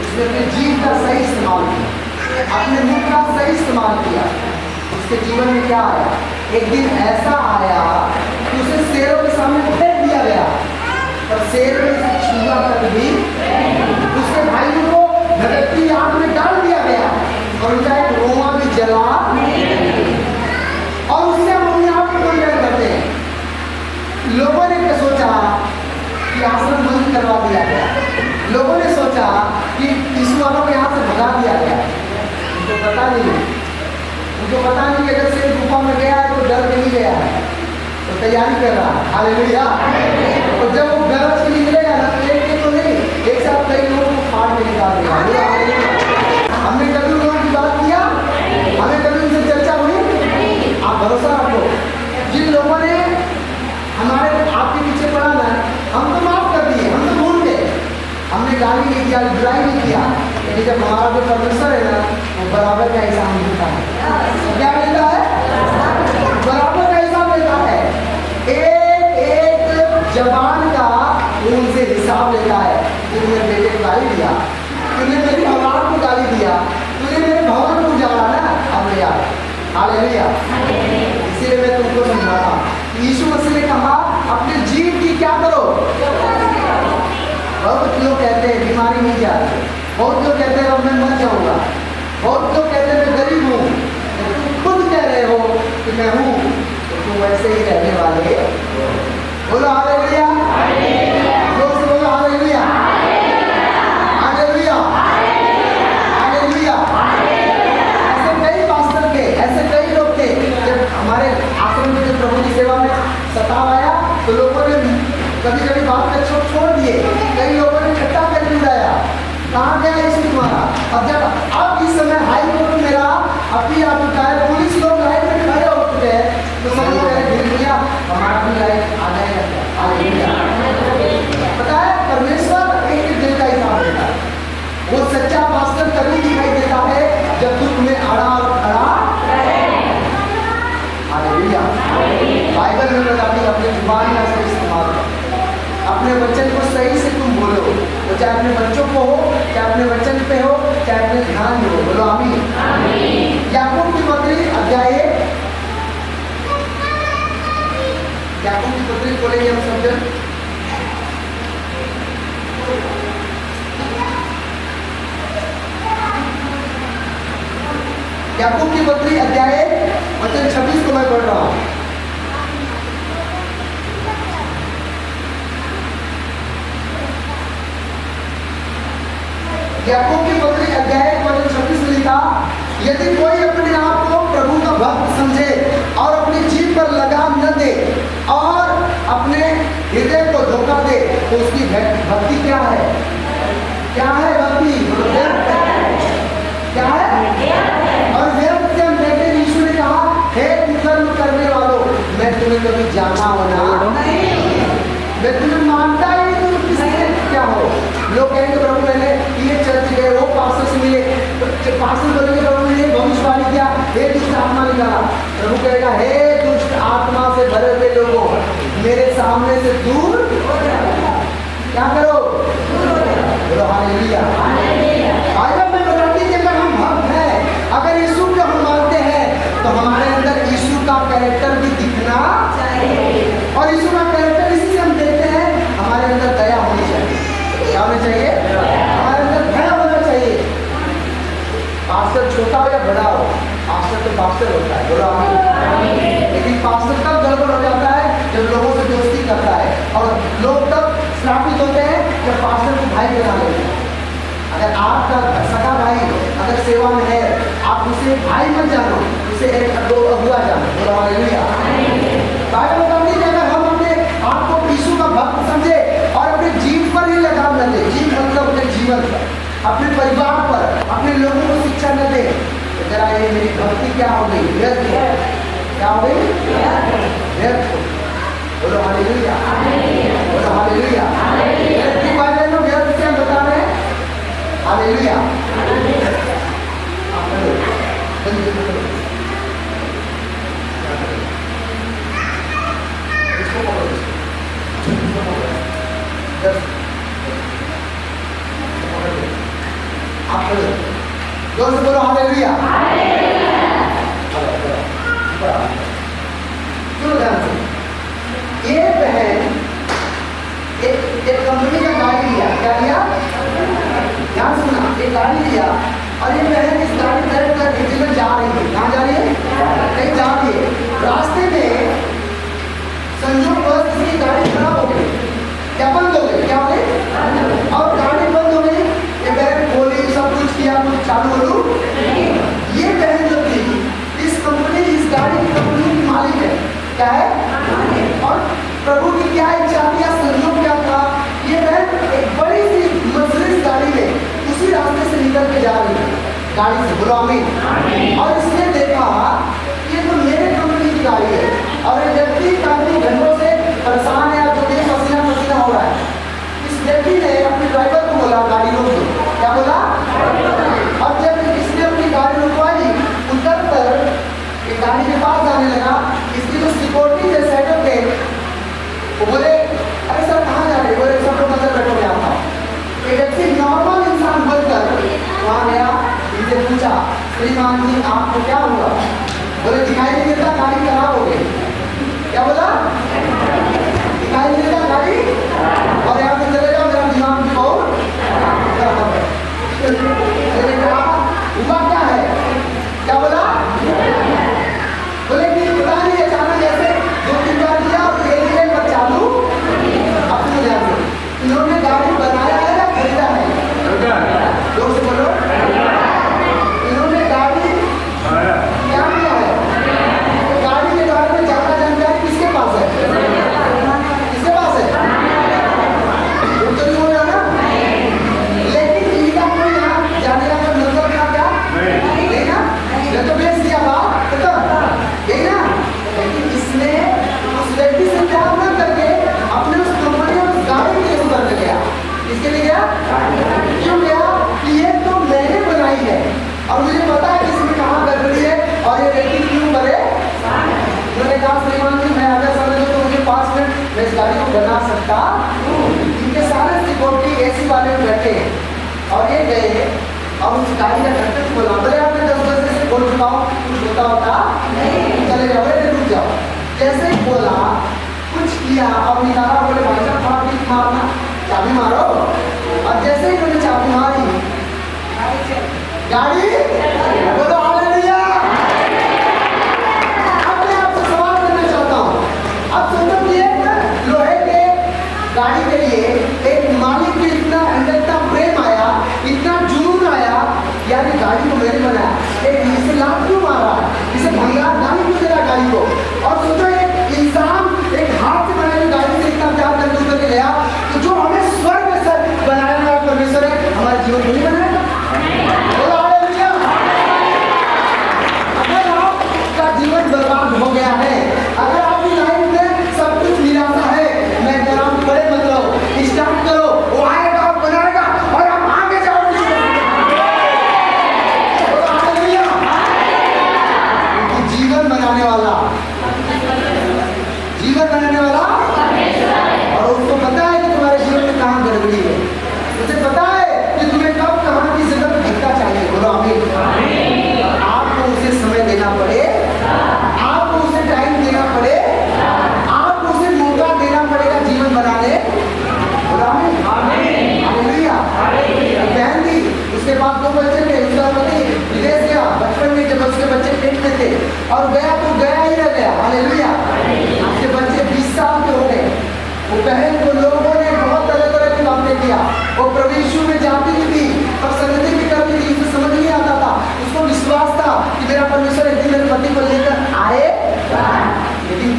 Speaker 1: उसने अपने जीभ का सही इस्तेमाल किया, अपने मुंह का सही इस्तेमाल किया। उसके जीवन में क्या आया? एक दिन ऐसा आया कि उसे शेरों के सामने फेंक दिया गया, और शेर में से छुआ तक भी उसके भाइयों को धरती आग में डाल दिया गया, और उनका एक रोमा भी जला, और उससे हम अपने आप को कंपेयर करते हैं। लोगों ने क्या सोचा कि आश्रम बंद करवा दिया गया, लोगों ने सोचा कि यीशु वालों को यहाँ से भगा दिया गया। उनको पता नहीं कि अगर शेर गुफा में गया है तो डर नहीं गया है, तो तैयारी कर रहा है। हालेलुया। तो जब वो गरज के निकलेगा ना, तो एक तो नहीं, एक साथ कई लोगों को फाड़ के निकाल देगा। हमने कभी लोगों की बात किया? हमें कभी उनसे चर्चा हुई? आप भरोसा रखो, जिन लोगों ने हमारे आपके पीछे पड़ा ना, हम तो माफ कर दिए, हम तो भूल गए, हमने गाली नहीं किया, बुराई नहीं किया, लेकिन जब हमारा जो परमेश्वर है ना, वो बराबर का हिसाब मिलता है। क्या मिलता है? बराबर का हिसाब मिलता है। एक जवान का उनसे हिसाब लेता है। तुमने बेटे को गाली दिया, तुमने मेरी औलाद को गाली दिया, तुमने मेरे भवन को उजाड़ा ना, अब यार हालेलुया। इसीलिए मैं तुमको समझाता हूँ, यीशु मसीह ने कहा अपने जीव की क्या करो। बहुत लोग कहते हैं बीमारी नहीं जा रही, बहुत लोग कहते हैं अब मैं मर जाऊंगा, बहुत लोग कहते हैं मैं गरीब हूँ, तुम खुद कह रहे हो कि मैं हूँ, तो तुम वैसे ही रहने वाले। बोलो हालेलुया, जोर से बोलो हालेलुया, हालेलुया, हालेलुया। ऐसे कई पास्टर थे, ऐसे कई लोग थे, जब हमारे आश्रम में जब प्रभु की सेवा में सताव आया, तो लोगों ने कभी कभी बात का छोड़ दिए, कई लोगों ने इकट्ठा करके उड़ाया, कहाँ गया यीशु तुम्हारा? अब जब अब इस समय हाई कोर्ट मेरा अभी आ चुका है, पुलिस लोग लाइन में खड़े हो चुके हैं, तो सब लोग भैया हमारा भी लाइन आ जाएगा। पता है परमेश्वर एक दिल का हिसाब देता है। वो सच्चा पास्टर तभी दिखाई देता है जब तू तुम्हें अड़ा और खड़ा। हालेलुया। बाइबल में बताती है अपने जुबान का सही इस्तेमाल करो, अपने वचन को सही से तुम बोलो, वो चाहे अपने बच्चों को हो, चाहे अपने वचन पे हो, चाहे अपने ध्यान में हो। बोलो आमीन। याकूब की पत्री अध्याय, याकूब की पत्री खोलेंगे हम सब जन। याकूब की पत्री अध्याय वचन 26 को मैं पढ़ रहा हूँ। याकूब की पत्री अध्याय वचन 26 में लिखा, यदि कोई अपने आप को प्रभु का भक्त समझे और अपनी जीभ पर लगाम न दे और तो उसकी भक्ति क्या है? क्या है भक्ति? व्यर्थ है। क्या है? और व्यर्थ से हम देखते हैं, यीशु ने कहा, हे कुकर्म करने वालों, मैं तुम्हें कभी जाना हो ना, मैं तुम्हें मानता ही नहीं, तुम किसके क्या हो? लोग कहेंगे प्रभु मैंने ये चर्च गए, वो पास्टर से मिले, पास्टर बोलेंगे प्रभु ने भविष्यवाणी किया, हे दुष्ट आत्मा निकाला। प्रभु कहेगा, हे दुष्ट आत्मा से भरे हुए लोगों, मेरे सामने से दूर क्या करो? बोलो हालेलुया। बाइबल में बताती है कि अगर हम भक्त हैं, अगर यीशु को हम मानते हैं, तो हमारे अंदर यीशु का कैरेक्टर भी दिखना चाहिए। और यीशु का कैरेक्टर इसी से हम देखते हैं, हमारे अंदर दया होनी चाहिए। क्या होना चाहिए? हमारे अंदर दया होना चाहिए। पास्टर छोटा हो या बड़ा हो, पास्टर तो पास्टर होता है, बोलो आमीन। लेकिन पास्टर तब गड़बड़ हो जाता है जब लोगों से दोस्ती करता है, और लोग तब श्रापित होते हैं जब पास्टर को भाई बना लेते हैं। अगर आपका सगा भाई अगर सेवा में है, आप उसे भाई मत जानो, उसे एक अगुआ जानो, बोलो हालेलुया। बाइबल बताती है अगर हम अपने आपको यीशु का भक्त समझे और अपने जीव पर ही लगाम न दे, जीव मतलब अपने जीवन पर, अपने परिवार पर, अपने लोगों को शिक्षा न दे, तो जरा ये मेरी भक्ति क्या हो गई? व्यर्थ। क्या हो गई? व्यर्थ। बोलो हालेलुया, बोलो हालेलुया। बाइबल में व्यर्थ से हम बता रहे हैं हालेलुया। जोर से बोलो हालेलुया। सुनो ध्यान से, ये बहन एक कंपनी का गाड़ी लिया। क्या लिया? ध्यान सुना, एक गाड़ी लिया और ये बहन इस गाड़ी ड्राइव कर दिल्ली में जा रही है। कहाँ जा रही है? कहीं जा रही है। रास्ते में संयोगवश इसकी गाड़ी खराब हो गई। क्या बंद हो गई? क्या हो गई? और गाड़ी बंद हो गई। ये बहन खोली, सब कुछ किया, कुछ चालू हो। ये बहन जो थी, इस कंपनी, इस गाड़ी की कंपनी की मालिक है। क्या है? और प्रभु की क्या इच्छा थी या संयोग क्या था? ये बहन एक बड़ी सी मर्सिडीज गाड़ी में उसी रास्ते से निकल के जा रही है, गाड़ी से, बोलो आमीन। और इसने देखा ये तो मेरे कंपनी की गाड़ी है, और ये व्यक्ति काफी घंटों से परेशान है, जो कि पसीना पसीना हो रहा है। इस व्यक्ति ने अपने ड्राइवर को बोला गाड़ी रोक दो। क्या बोला? और जब इसने अपनी गाड़ी रुकवाई, उतर कर एक गाड़ी के पास जाने लगा, इसकी जो सिक्योरिटी है सेटअप के, वो बोले अरे सर कहाँ जा रहे? बोले सब लोग अंदर बैठो, मैं आता हूँ। एक व्यक्ति नॉर्मल इंसान बनकर वहाँ गया, इनसे पूछा श्रीमान जी आपको क्या हुआ? बोले दिखाई नहीं देता, गाड़ी खराब हो गई। क्या बोला? दिखाई नहीं देता गाड़ी, और यहाँ से चले जाओ, मेरा दिमाग भी बहुत हुआ। क्या है? क्या बोला? बोले कि पता नहीं अचानक ऐसे 2-3 बार किया और एक बार चालू। अपने ध्यान से, इन्होंने गाड़ी बनाया है या खरीदा है? जोर से बोलो। इन्होंने गाड़ी क्या किया है? तो गाड़ी के बारे में ज्यादा जानकारी किसके पास है? किसके पास है? तो नहीं हो रहा ना। लेकिन इनका कोई यहाँ जाने का कोई मतलब था क्या? नहीं ना। ये तो बेच दिया बात खत्म, यही ना। लेकिन इसने उस व्यक्ति से प्यार न करके अपने उस कंपनी और उस गाड़ी के लिए उतर गया। किसके लिए गया? क्यों गया? कि ये तो मैंने बनाई है और मुझे पता है कि इसमें कहाँ गड़बड़ी है, और ये व्यक्ति क्यों करे? मैंने कहा श्रीमान जी मैं अगर समय दो तो मुझे 5 मिनट मैं इस गाड़ी को बना सकता हूँ। इनके सारे सिक्योरिटी एसी वाले में बैठे हैं, और ये गए और उस गाड़ी का ढक्कन खोला। बोले आपने 10 बजे से खोल चुका हूँ, कुछ होता नहीं, चले जाओ, रुक जाओ। जैसे ही बोला, कुछ किया और निकाला, बोले भाई साहब थोड़ा पीठ मारना, चाबी मारो। और जैसे ही उन्होंने चाबी मारी, गाड़ी बोलो हालेलुया। अब मैं आपसे सवाल करना चाहता हूँ, अब सोचो कि एक लोहे के गाड़ी के लिए एक मालिक के इतना अंदर इतना प्रेम आया, इतना जुनून आया, यानी गाड़ी को मैंने बनाया, एक इसे लाभ क्यों मारा, इसे भंगार गाड़ी क्यों दे रहा गाड़ी को? और सोचो एक इंसान एक हाथ से बनाई गाड़ी से इतना प्यार करके उतर के गया, तो जो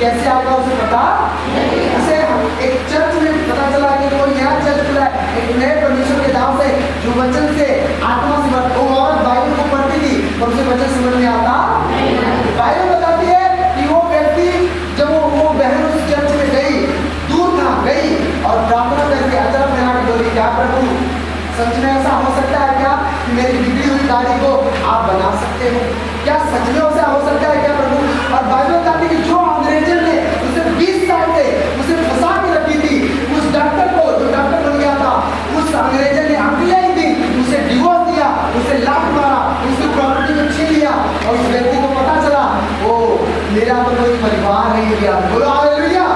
Speaker 1: कैसे आएगा उसे पता। उसे एक चर्च में पता चला कि कोई नया चर्च खुला है, एक नए परमेश्वर के दाव से जो वचन से आत्मा से वो औरत बाइबल को पढ़ती थी और उसे वचन समझ में आता। बाइबल बताती है कि वो व्यक्ति जब वो बहन उस चर्च में गई, दूर था, गई और प्रार्थना करके अचरा फैला के बोली, क्या प्रभु सच में ऐसा हो सकता है क्या कि मेरी बिगड़ी हुई गाड़ी को आप बना सकते हो? क्या सच में ऐसा हो सकता है क्या प्रभु? और बाइबल बताती है कि जो अंग्रेजों ने उसे 20 साल से उसे फंसा के रखी थी, उस डॉक्टर को, जो डॉक्टर बन गया था, उस अंग्रेजों ने अगले ही दिन उसे डिवोर्स दिया, उसे लात मारा, उसकी प्रॉपर्टी को छीन लिया और उस व्यक्ति को पता चला ओ मेरा तो कोई परिवार है इंडिया, बोलो हालेलुया,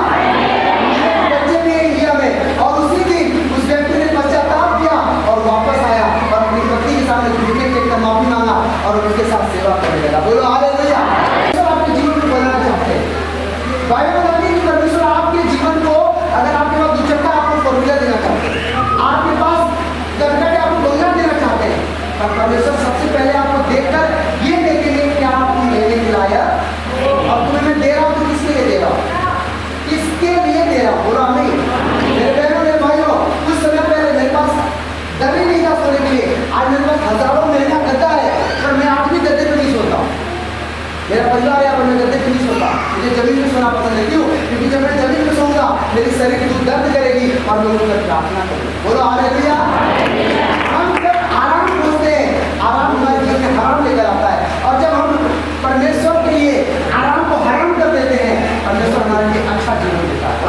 Speaker 1: बच्चे भी इंडिया में। और उसी दिन उस व्यक्ति ने पश्चाताप किया और वापस आया और अपनी पत्नी के सामने झुकने के माफी मांगा और उनके साथ सेवा करने लगा, बोलो हालेलुया। आपके जीवन को बनाना चाहते हैं, बाइबल बताती है कि परमेश्वर आपके जीवन को, अगर आपके पास दुचक्का आपको फॉर्मूला देना चाहते हैं, आपके पास गंगा के आपको गंगा देना चाहते हैं, पर परमेश्वर सबसे पहले आपको देखकर ये देखेंगे कि आप लेने के लायक, और तुम्हें मैं दे रहा हूँ तो किसके लिए दे रहा हूँ, किसके लिए दे रहा हूँ, बोलो आमीन। मेरे बहनों मेरे भाइयों, कुछ समय पहले मेरे पास दर ही नहीं था सोने के लिए, आज मेरे पास हजारों महंगा गद्दा है, पर मैं आज भी गद्दे पे नहीं सोता हूँ। मेरा परिवार यहाँ पर मैं गद्दे पे नहीं सोता, मुझे जमीन में सोना पसंद है। क्यों? क्योंकि जब मैं जमीन में सोऊंगा मेरी शरीर की दर्द करेगी और मैं उनका प्रार्थना करूँगा, बोलो हालेलुया। हम जब आराम खोजते हैं, आराम हमारे जीवन में हराम लेकर आता है, और जब हम परमेश्वर के लिए आराम को हराम कर देते हैं, परमेश्वर हमारे लिए अच्छा जीवन देता है।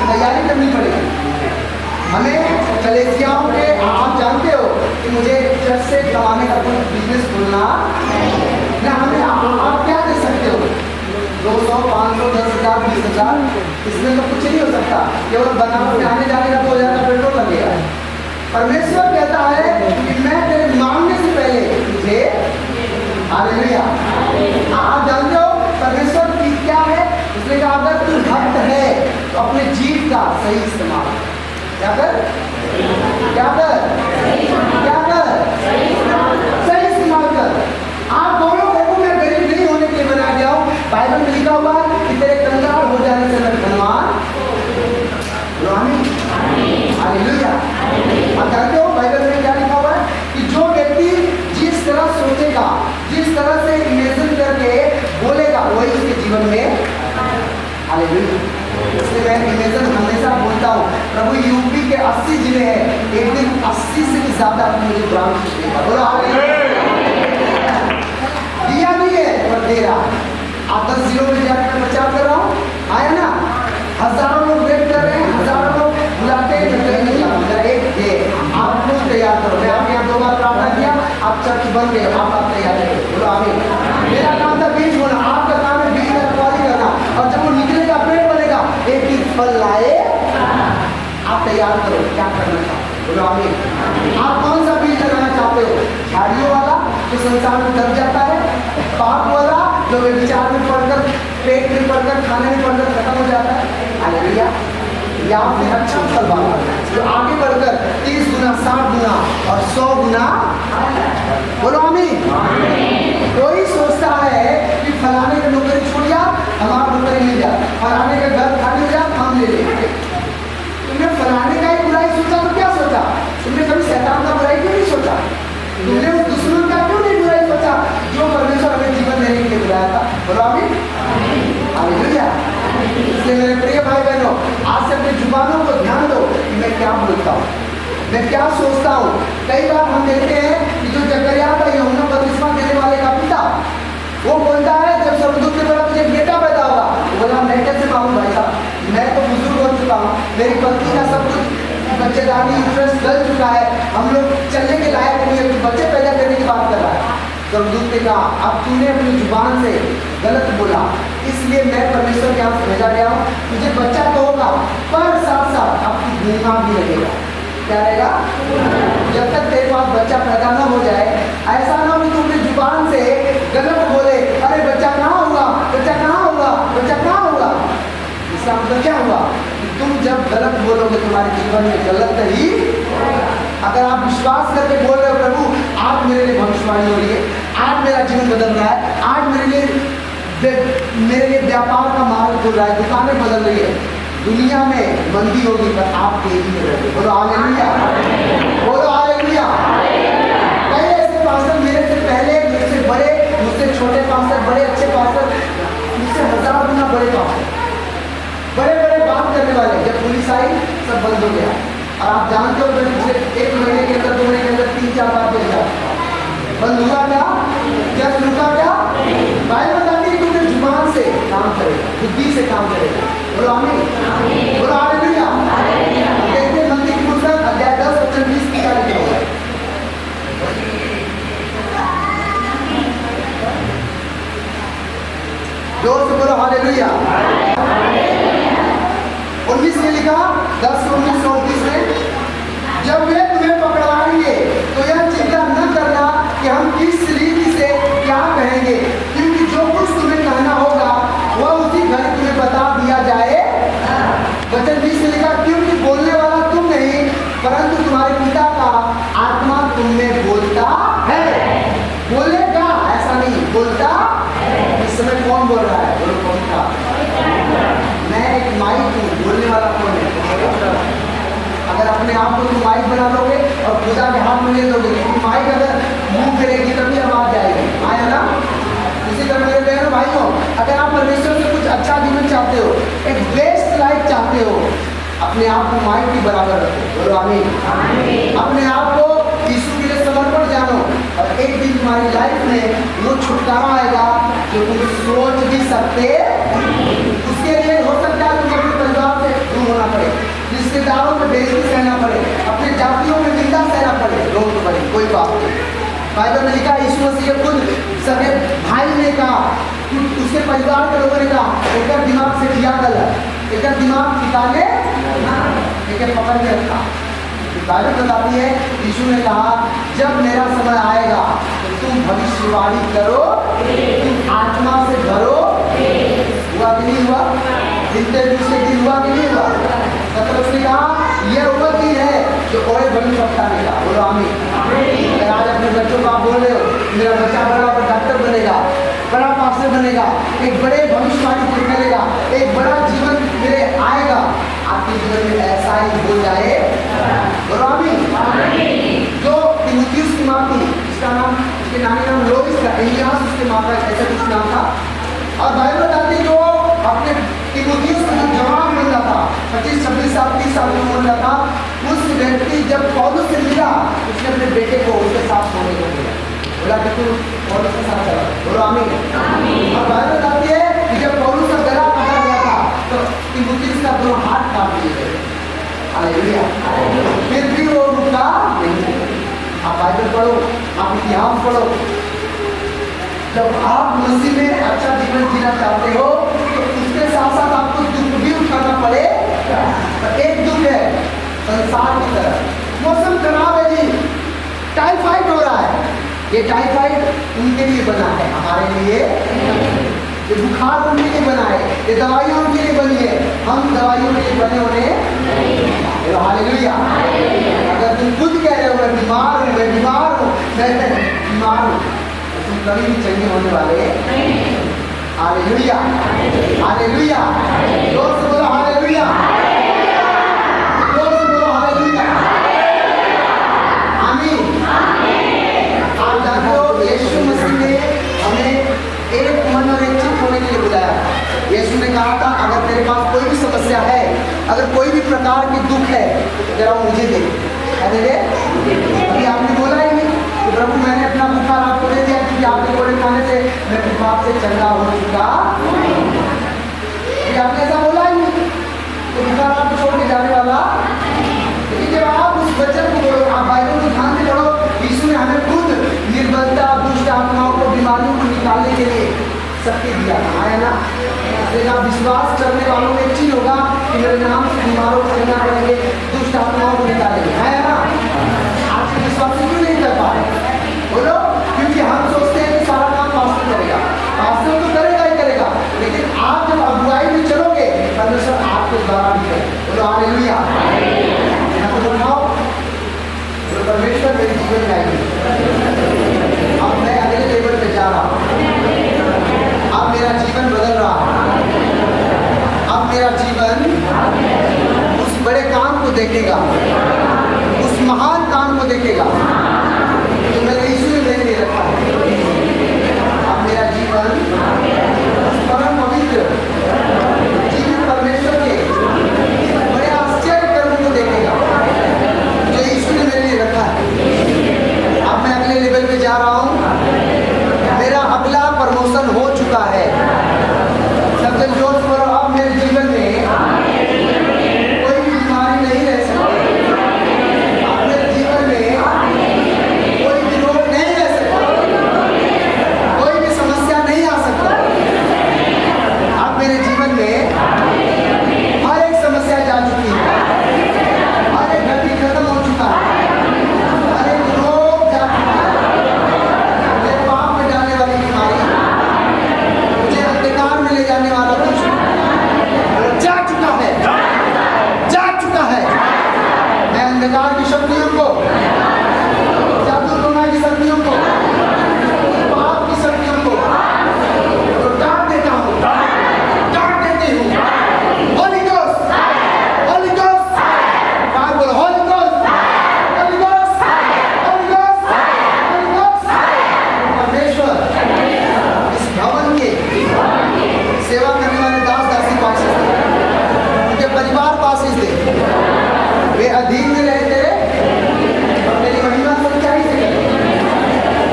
Speaker 1: तैयारी करनी पड़ेगी हमें कलीसियाओं के। आप जानते हो कि मुझे चर्च से कमाने का कोई बिजनेस खोलना ना, हमें आप क्या दे सकते हो? 200, 500, 10,000, 20,000, इसमें तो कुछ नहीं हो सकता, केवल बनाने आने जाने का 2,000 का पेट्रोल लगेगा। परमेश्वर कहता है कि मैं तेरे मांगने से पहले तुझे, हालेलुया। आप जानते हो परमेश्वर की क्या है? उसने कहा अगर तू भक्त है तो अपने जीव का सही इस्तेमाल क्या कर, क्या कर, क्या कर, सही इस्तेमाल कर। आप दोनों को मैं गरीब नहीं होने के लिए बना गया हूँ। बाइबल में लिखा हुआ कि तेरे कंगाल हो जाने से मैं धनवान, हालेलुया। आप जानते हो बाइबल में क्या लिखा हुआ है कि जो व्यक्ति जिस तरह सोचेगा, जिस तरह से इमेजिन करके बोलेगा, वही उसके जीवन में, हालेलुया। इसलिए मैं इमेजिन हमेशा बोलता हूँ, प्रभु यूपी के 80 जिले हैं, एक दिन 80 से भी ज्यादा मुझे ब्रांच देगा, बोला दिया नहीं है पर दे रहा। आप 10 जिलों में जाकर मैं प्रचार कर रहा हूँ, आया ना, हजारों लोग वेट कर रहे हैं, हजारों लोग बुलाते हैं, एक दे, आप खुद तैयार करो। मैं आपके यहाँ 2 बार प्रार्थना किया, आप चर्च बन गए, आप तैयार करो, बोलो आमीन। मेरा काम था बीज बोना, आपका काम है बीज का रखवाली करना, और जब वो निकलेगा पेड़ बनेगा, एक दिन फल लाए, आप तैयार करो क्या करना चाहते हो, बोलो आमीन। आप कौन सा बीज लगाना चाहते हो? झाड़ियों वाला जो संसार में दब जाता है, पाप वाला जो विचार में पढ़कर, पेट में पढ़कर, खाने में पढ़कर खत्म हो जाता है, हालेलुया, या फिर अच्छा फल वाला जो आगे बढ़कर 30 गुना, 60 गुना और 100 गुना, बोलो आमीन। कोई सोचता है कि फलाने का नौकरी छूट जा, हमारा नौकरी मिल जाए, फलाने का घर खाली हो जाए, हम ले लेंगे। तुमने फलाने का ही बुराई सोचा तो क्या सोचा? तुमने कभी शैतान का बुराई क्यों नहीं सोचा? तुमने उस दुश्मन का क्यों नहीं बुराई सोचा जो परमेश्वर हमें जीवन देने के लिए बुलाया था, बोलो आमीन, हालेलुया। इसलिए मेरे प्रिय भाई बहनों, आज से अपनी जुबानों को ध्यान दो कि मैं क्या बोलता हूँ, मैं क्या सोचता हूँ। कई बार हम देखते हैं कि जो जकरिया का यूहन्ना बपतिस्मा देने वाले का पिता, वो बोलता है जब स्वर्गदूत ने बोला मुझे बेटा पैदा होगा, बोला मैं कैसे मालूम भाई साहब, मैं तो बुजुर्ग हो चुका हूँ, मेरी पत्नी का सब कुछ बच्चेदानी इंटरेस्ट गल चुका है, हम लोग चलने के लायक नहीं है, बच्चे पैदा करने की बात कर रहा है। स्वर्गदूत ने कहा अब तूने अपनी जुबान से गलत बोला, इसलिए मैं परमेश्वर के यहाँ भेजा गया हूँ, तुझे बच्चा तो होगा पर साथ साथ अब तू घूमना भी लगेगा। क्या रहेगा? जब तक तेरे पास बच्चा पैदा न हो जाए, ऐसा ना हो कि तू अपनी जुबान से गलत बोले, अरे बच्चा कहाँ होगा, बच्चा कहाँ होगा, बच्चा कहाँ होगा। इसका मतलब क्या हुआ? तुम जब गलत बोलोगे तुम्हारे जीवन में गलत ही। अगर आप विश्वास करके बोल रहे हो प्रभु आज मेरे लिए भविष्यवाणी हो रही है, आज मेरा जीवन बदल रहा है, आज मेरे लिए मेरे लिए व्यापार का मार्ग खुल रहा है, दुकानें बदल रही है, दुनिया में मंदी होगी पर आप तेजी में रहते। बोलो हालेलुया, बोलो हालेलुया। कई ऐसे पास्टर मेरे से पहले, मुझसे बड़े, मुझसे छोटे पास्टर, बड़े अच्छे पास्टर, मुझसे 1000 गुना बड़े पास्टर, बड़े बड़े बात करने वाले, जब पुलिस आई सब बंद हो गया। और आप जानते हो पिछले 1 महीने के अंदर, 2 महीने के अंदर 3-4 बार बन गया। बंद हुआ क्या? जब रुका क्या? बाइबल बताती है कि तुम जुबान से काम करेगा, बुद्धि से काम करेगा। बोलो आमीन, बोलो हालेलुया। देखते हैं मत्ती की पुस्तक अध्याय 10 वचन 20 की क्या लिखा हुआ है। जोर से बोलो हालेलुया। 19 में लिखा, 10, 19 और 20 में, जब वे तुम्हें पकड़वाएंगे तो यह चिंता न करना कि हम किस रीति से क्या कहेंगे, क्योंकि जो कुछ तुम्हें कहना होगा वह उसी घड़ी तुम्हें बता दिया जाए। वचन 20 में लिखा, क्योंकि बोलने वाला तुम नहीं परंतु तुम्हारे पिता का आत्मा तुम में बोलता है। बोलेगा ऐसा नहीं, बोलता। इस समय कौन बोल रहा है? बोलो कौन था? मैं एक माइक हूँ, बोलने वाला कौन है? अगर अपने आप को तुम माइक बना लोगे और खुदा के हाथ में ले दोगे, क्योंकि माइक अगर मुंह करेगी तभी आवाज जाएगी, आया ना? इसी तरह मेरे बहनों भाइयों, अगर आप परमेश्वर से कुछ अच्छा जीवन चाहते हो, एक बेस्ट लाइफ चाहते हो, अपने आप को माइक के बराबर रखो। बोलो आमीन। अपने आप को यीशु के लिए समर्पण जानो, और एक दिन तुम्हारी लाइफ में वो छुटकारा आएगा जो तुम सोच भी सकते। उसके लिए हो सकता है तुम्हें अपने परिवार से दूर होना पड़े, रिश्तेदारों में बेइज्जती सहना पड़े, अपने जातियों में निंदा सहना पड़े, रोक तो पड़े, कोई बात नहीं। बाइबल में लिखा, यीशु मसीह खुद सगे भाई ने कहा, उसके परिवार के लोगों ने कहा, एक दिमाग से किया गलत, एक दिमाग निकाले ना, एक पकड़ के रखा। बाइबल बताती है, यीशु ने कहा, जब मेरा समय आएगा तो तुम भविष्यवाणी करो, तुम आत्मा से भरो। हुआ कि नहीं हुआ? जितने दूसरे दिन हुआ कि नहीं हुआ? पतरस ने कहा, यह वो दिन है जो कोई भविष्यवक्ता नहीं का। बोलो आमीन। अगर आज अपने बच्चों को आप बोल रहे हो, मेरा बच्चा बड़ा डॉक्टर बनेगा, बड़ा पास्टर बनेगा, एक बड़े भविष्यवाणी करेगा, एक बड़ा जीवन मेरे आएगा, आपके जीवन में ऐसा ही हो जाए। बोलो आमीन। जो तीमुथियुस की माँ थी, इसका नाम, उसके नानी नाम लोइस था, एनियास उसके माँ का ऐसा कुछ नाम था। और बाइबल बताती है, जो अपने तीमुथियुस का जवान बन रहा था, 25, 26 साल, 30 साल की उम्र था, उस व्यक्ति जब पौलुस से मिला, उसने अपने बेटे को उसके साथ सोने को दिया, बोला कि तू पौलुस के साथ चला। बोलो आमीन। और बाइबल बताती है कि जब पौलुस का गला काटा गया था तो तीमुथियुस का 2 हाथ काट दिए गए। हालेलुया। फिर भी वो रुका नहीं। आप बाइबल पढ़ो, आप इतिहास पढ़ो। जब आप मसीह में अच्छा जीवन जीना चाहते हो तो उसके साथ साथ आपको दुख भी उठाना पड़े। एक दुख है संसार की तरह, मौसम खराब है जी, टाइफाइड हो रहा है, ये टाइफाइड उनके लिए बना है, हमारे लिए। ये बुखार उनके लिए बना है, ये दवाइयाँ उनके लिए बनी है, हम दवाइयों के लिए बने होने। हालेलुया। अगर तुम खुद कह रहे हो मैं बीमार हूँ, मैं बीमार हूँ, मैं बीमार हूँ, तुम कभी भी चंगे होने वाले। Hallelujah, hallelujah. जोर से बोलो हालेलुया, जोर से बोलो हालेलुया। आमीन। आप जानते हो यीशु मसीह ने हमें एक मन और एक चित्त होने के लिए बुलाया। यीशु ने कहा था, अगर तेरे पास कोई भी समस्या है, अगर कोई भी प्रकार की दुख है, जरा मुझे दे। अभी आपने बोला ही नहीं कि प्रभु मैंने अपना बुखार आपको दे दिया, क्योंकि आपके गोले खाने से मैं बुखार से चंगा हो चुका। आपने ऐसा बोला ही नहीं, तो बुखार आपको छोड़ के जाने वाला। लेकिन जब आप उस वचन को बोलो, आप बाइबल को ध्यान से पढ़ो, यीशु ने हमें खुद निर्बलता, दुष्ट आत्माओं को, बीमारियों को निकालने के लिए शक्ति दिया था, है ना? लेकिन आप विश्वास करने वालों में एक चीज होगा कि मेरे नाम से बीमारों को चंगा करेंगे, दुष्ट आत्माओं को निकालेंगे, है ना? आप विश्वास क्यों नहीं कर पा रहे? बोलो, क्योंकि हम सोचते हैं कि सारा काम पास्टर करेगा। पास्टर तो करेगा ही करेगा, लेकिन आप जब अगुवाई में चलोगे, परमेश्वर आपके द्वारा भी करेगा। बोलो हालेलुया। यहाँ तो उठाओ, परमेश्वर मेरे जीवन में आएगी। अब मैं अगले लेवल पे जा रहा हूँ। अब मेरा जीवन देखेगा, उस महान काम को देखेगा जो मेरे यीशु ने मेरे लिए रखा है। अब मेरा जीवन परम पवित्र जीवन परमेश्वर के बड़े आश्चर्य कर्म को देखेगा जो यीशु ने मेरे लिए रखा है। अब मैं अगले लेवल पे जा रहा हूँ। मेरा अगला प्रमोशन हो चुका है। सबसे जोर से बोलो, अब मेरे जीवन में कोई भी बीमारी नहीं रह सकती। अब मेरे जीवन में कोई भी रोग नहीं रह सकता, कोई भी समस्या नहीं आ सकता। अब मेरे जीवन में हर एक समस्या जा चुकी है, हर एक घटी खत्म हो चुका है, हर एक रोग जा चुका है। मेरे पाप में डालने वाली बीमारी, मुझे अंधकार में ले जाने वाला कुछ जा चुका है, जा चुका है। मैं अंधकार की शक्तियों को, जादू टोना की शक्तियों को, पाप की शक्तियों को तो डांट देता हूँ, डांट देती हूँ। होली गोस्ट, होली गोस्ट, बाहर बोलो, Holi ghost, Holi ghost, Holi ghost, Holi ghost. परमेश्वर इस भवन के सेवा करने वाले दास दासी को आशीष दे, उनके परिवार को आशीष दे। वे अधीन में रहते और तेरी महिमा सच्चाई से करे।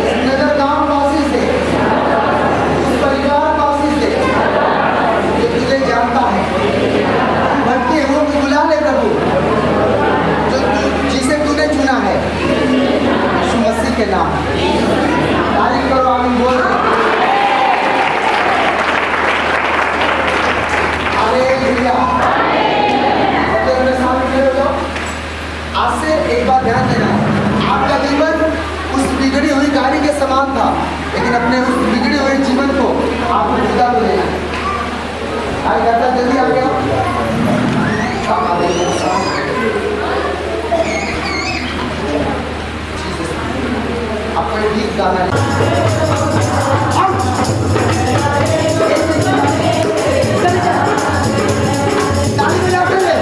Speaker 1: इस नगर गांव को आशीष दे, उस परिवार को आशीष दे जो तुझे जानता है। भटके हुओं को बुला ले प्रभु, जिसे तूने चुना है, यीशु मसीह के नाम। तारीफ करो, आमीन बोल। हालेलुया। अब तो मेरे सामने खड़े हो जाओ। आज से एक बात ध्यान देना, आपका जीवन उस बिगड़ी हुई गाड़ी के समान था, लेकिन अपने उस बिगड़े हुए जीवन को आपको जुदा हो लेना। आज करता जल्दी आ गया। आपको एक गीत गाना है। ताली बजाते हुए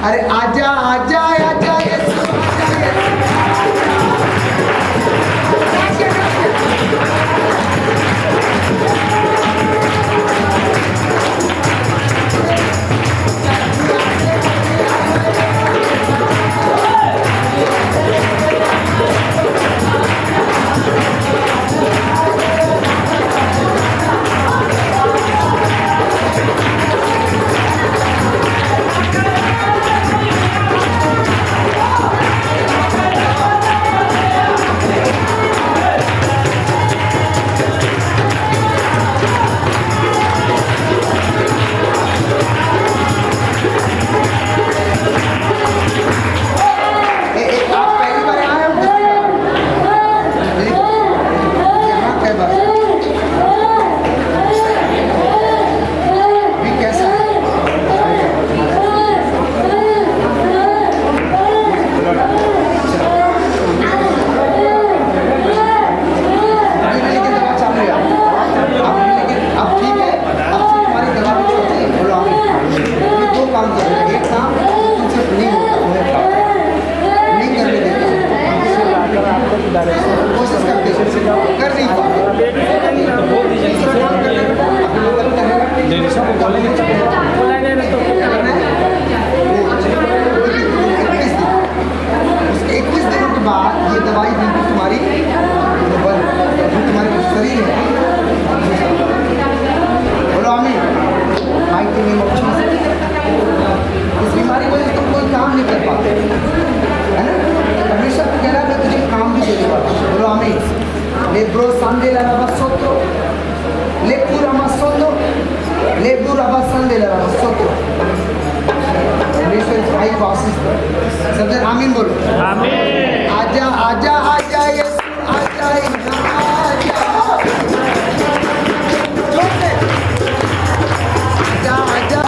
Speaker 1: अरे आजा आजा आजा यीशु आमीन बोलो। आमीन। आजा आजा आजा यीशु आजा आजा आजा आजा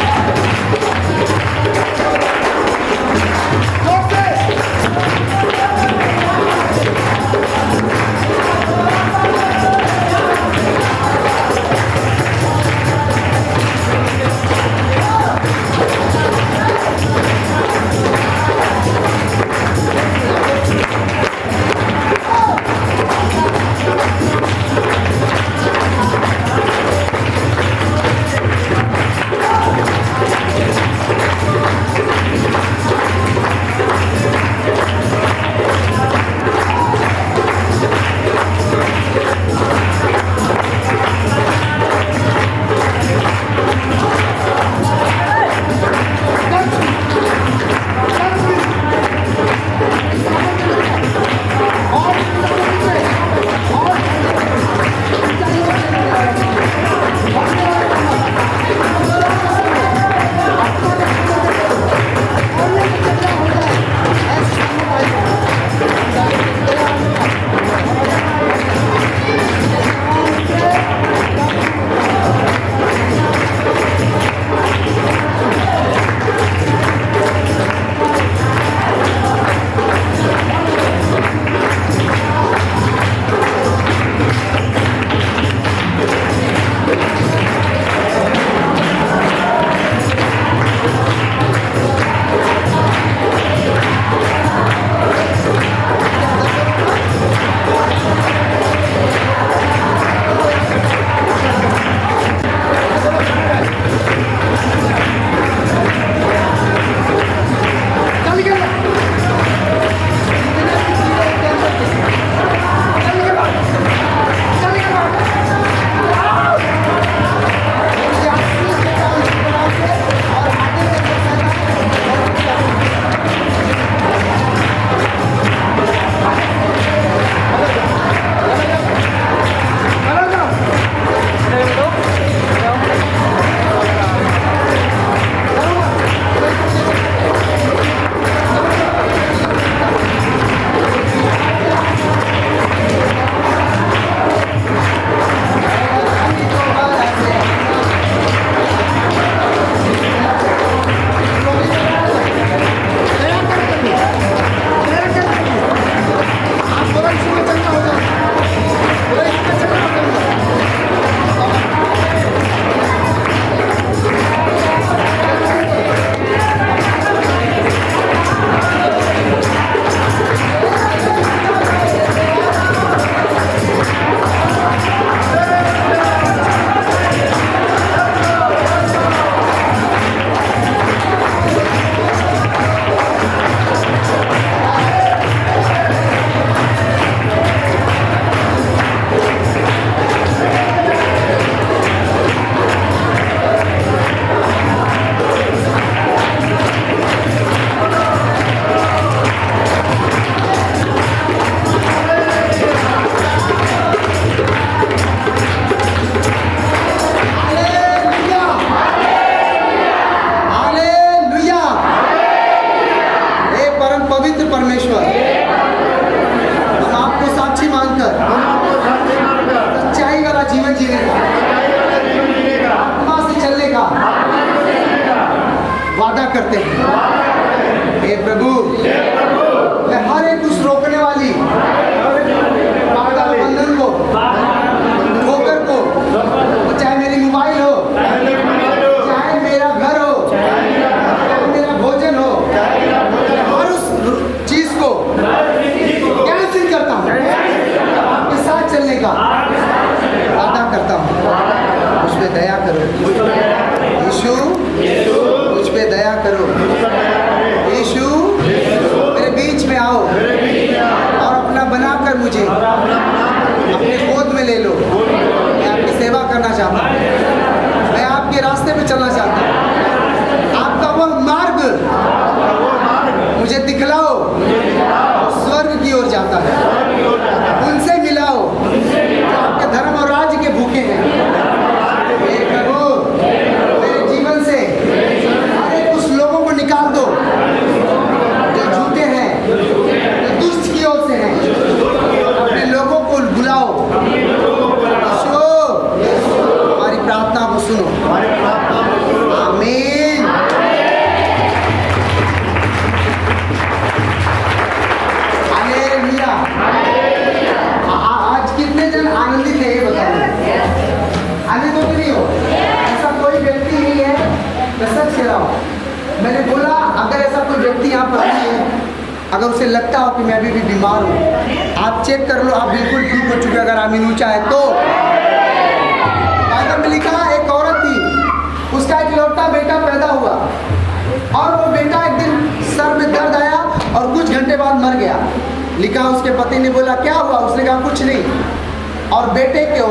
Speaker 1: यीशु मुझ पे दया करो। यीशु मेरे बीच में आओ और अपना बनाकर मुझे अपने गोद में ले लो। मैं आपकी सेवा करना चाहता हूँ, मैं आपके रास्ते पे चलना चाहता हूँ। आपका वह मार्ग मुझे दिखलाओ स्वर्ग की ओर जाता है। उनसे मिलाओ जो आपके धर्म और राज्य के भूखे हैं। हे प्रभु, मेरे जीवन से अरे कुछ लोगों को निकाल दो जो झूठे हैं, जो दुष्ट की ओर से हैं। अपने लोगों को बुलाओ। यीशु, हमारी प्रार्थना को सुनो। आमीन। हालेलुया। आज कितने जन आनंदित है ये बताओ। आनंदित हो कि नहीं हो? ऐसा कोई व्यक्ति नहीं है, मैं सच कह रहा हूँ। मैंने बोला अगर ऐसा कोई व्यक्ति यहाँ पर नहीं है, अगर उसे लगता हो कि मैं अभी भी बीमार हूँ, आप चेक कर लो, आप बिल्कुल ठीक हो चुके। अगर आमीन ऊंचा है तो बाइबल में लिखा एक औरत थी, उसका इकलौता बेटा पैदा हुआ और वो बेटा एक दिन सर में दर्द आया और कुछ घंटे बाद मर गया। लिखा उसके पति ने बोला क्या हुआ? उसने कहा कुछ नहीं। और बेटे को,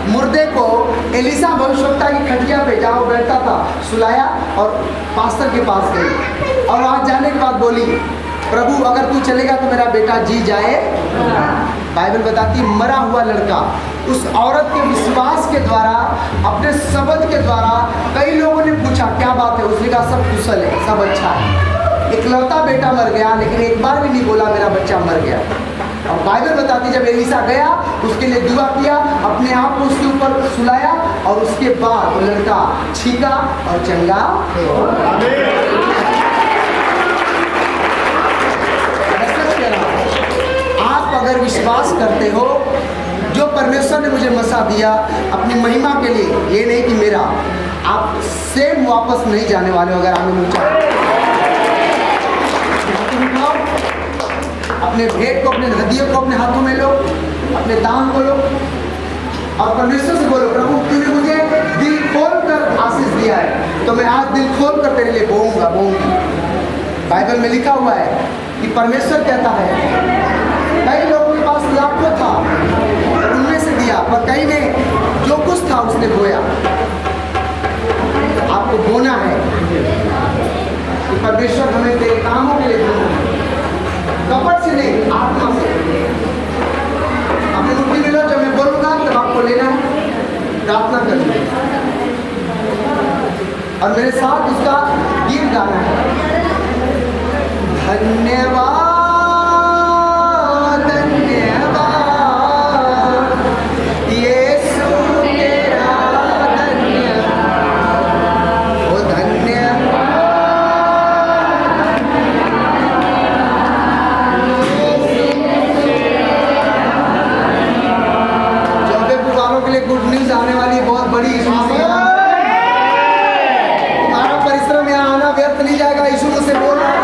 Speaker 1: मुर्दे को एलिसा भविष्यवक्ता की खटिया पे जहाँ वो बैठता था सुलाया और पास्टर के पास गई। और वहाँ जाने के बाद बोली प्रभु अगर तू चलेगा तो मेरा बेटा जी जाए। बाइबल बताती मरा हुआ लड़का उस औरत के विश्वास के द्वारा, अपने शब्द के द्वारा, कई लोगों ने पूछा क्या बात है, उसने कहा सब कुशल है, सब अच्छा है। इकलौता बेटा मर गया लेकिन एक बार भी नहीं बोला मेरा बच्चा मर गया। और बाइबल बताती जब एलिसा गया उसके लिए दुआ किया, अपने आप को उसके ऊपर सुलाया और उसके बाद वो लड़का छीका और चंगा। आप अगर विश्वास करते हो जो परमेश्वर ने मुझे मसा दिया अपनी महिमा के लिए, ये नहीं कि मेरा, आप सेम वापस नहीं जाने वाले हो। अगर हमें ऊंचा अपने भेंट को, अपने हदियों को अपने हाथों में लो, अपने दान को लो और परमेश्वर से बोलो प्रभु तूने मुझे दिल खोल कर आशीष दिया है तो मैं आज दिल खोल कर तेरे लिए बोऊंगा, बोऊंगी। बाइबल में लिखा हुआ है कि परमेश्वर कहता है कई लोगों के पास लाखों था उनमें से दिया, पर कई ने जो कुछ था उसने बोया। आपको बोना है कि परमेश्वर हमें तेरे कामों के लिए बोलना, कपट से नहीं आत्मा से। अपनी मुट्ठी में लो, जब मैं बोलूंगा तब आपको लेना है, प्रार्थना करनी है और मेरे साथ उसका गीत गाना है। धन्यवाद गुड न्यूज आने वाली बहुत बड़ी। तुम्हारा परिश्रम यहाँ आना व्यर्थ नहीं जाएगा। यीशु मुझसे बोल रहा है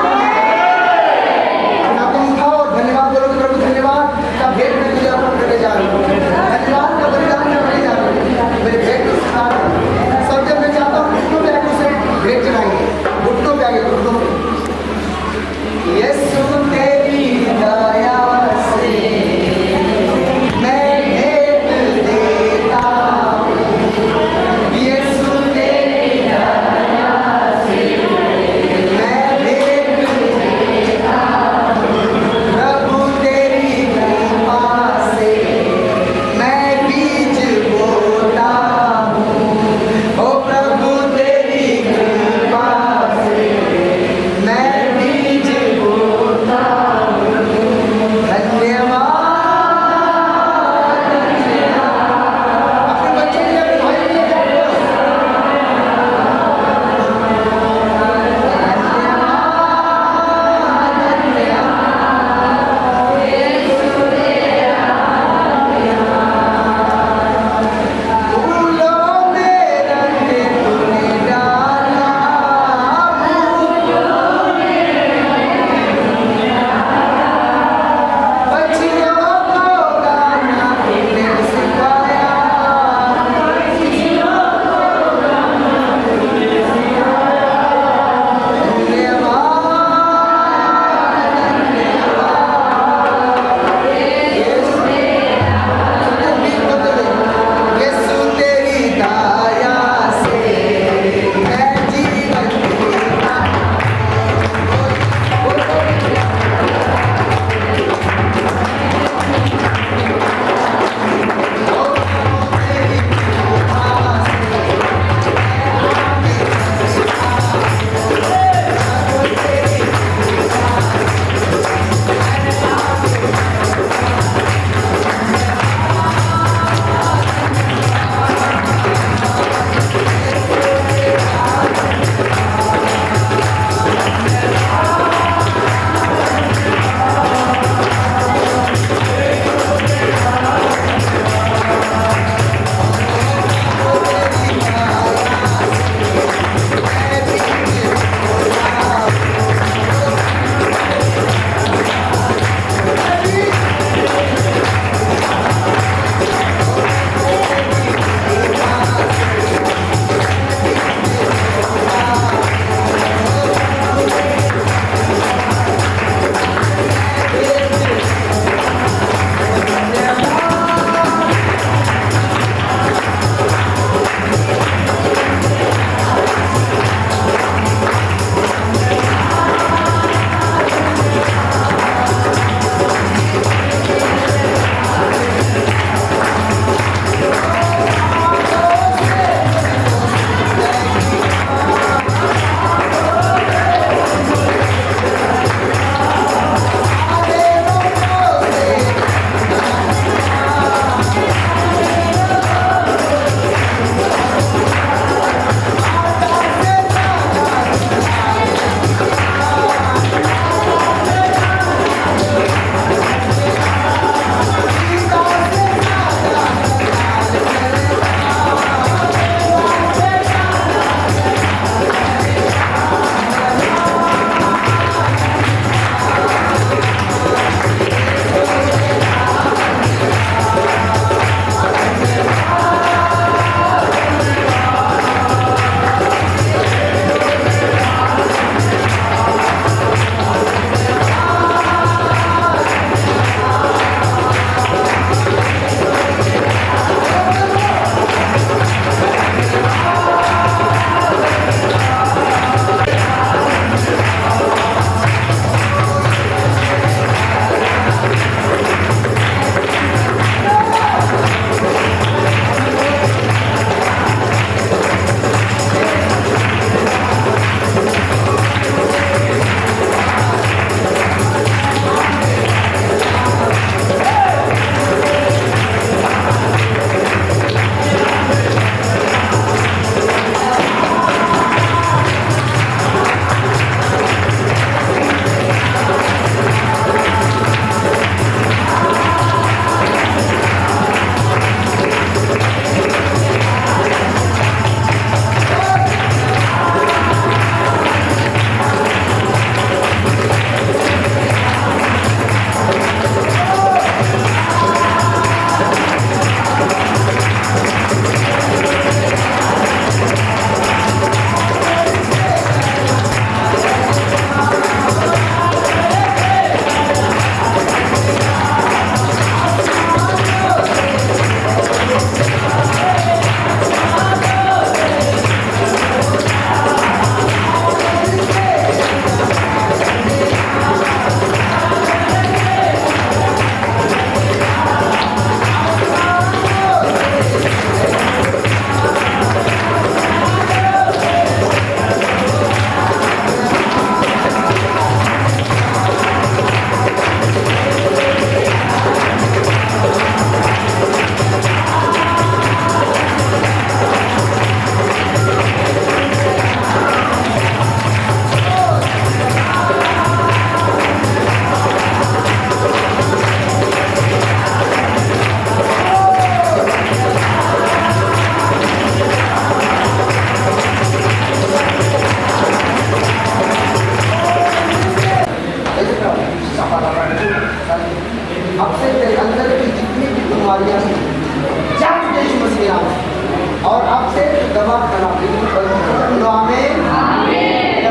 Speaker 1: बोलो आमीन।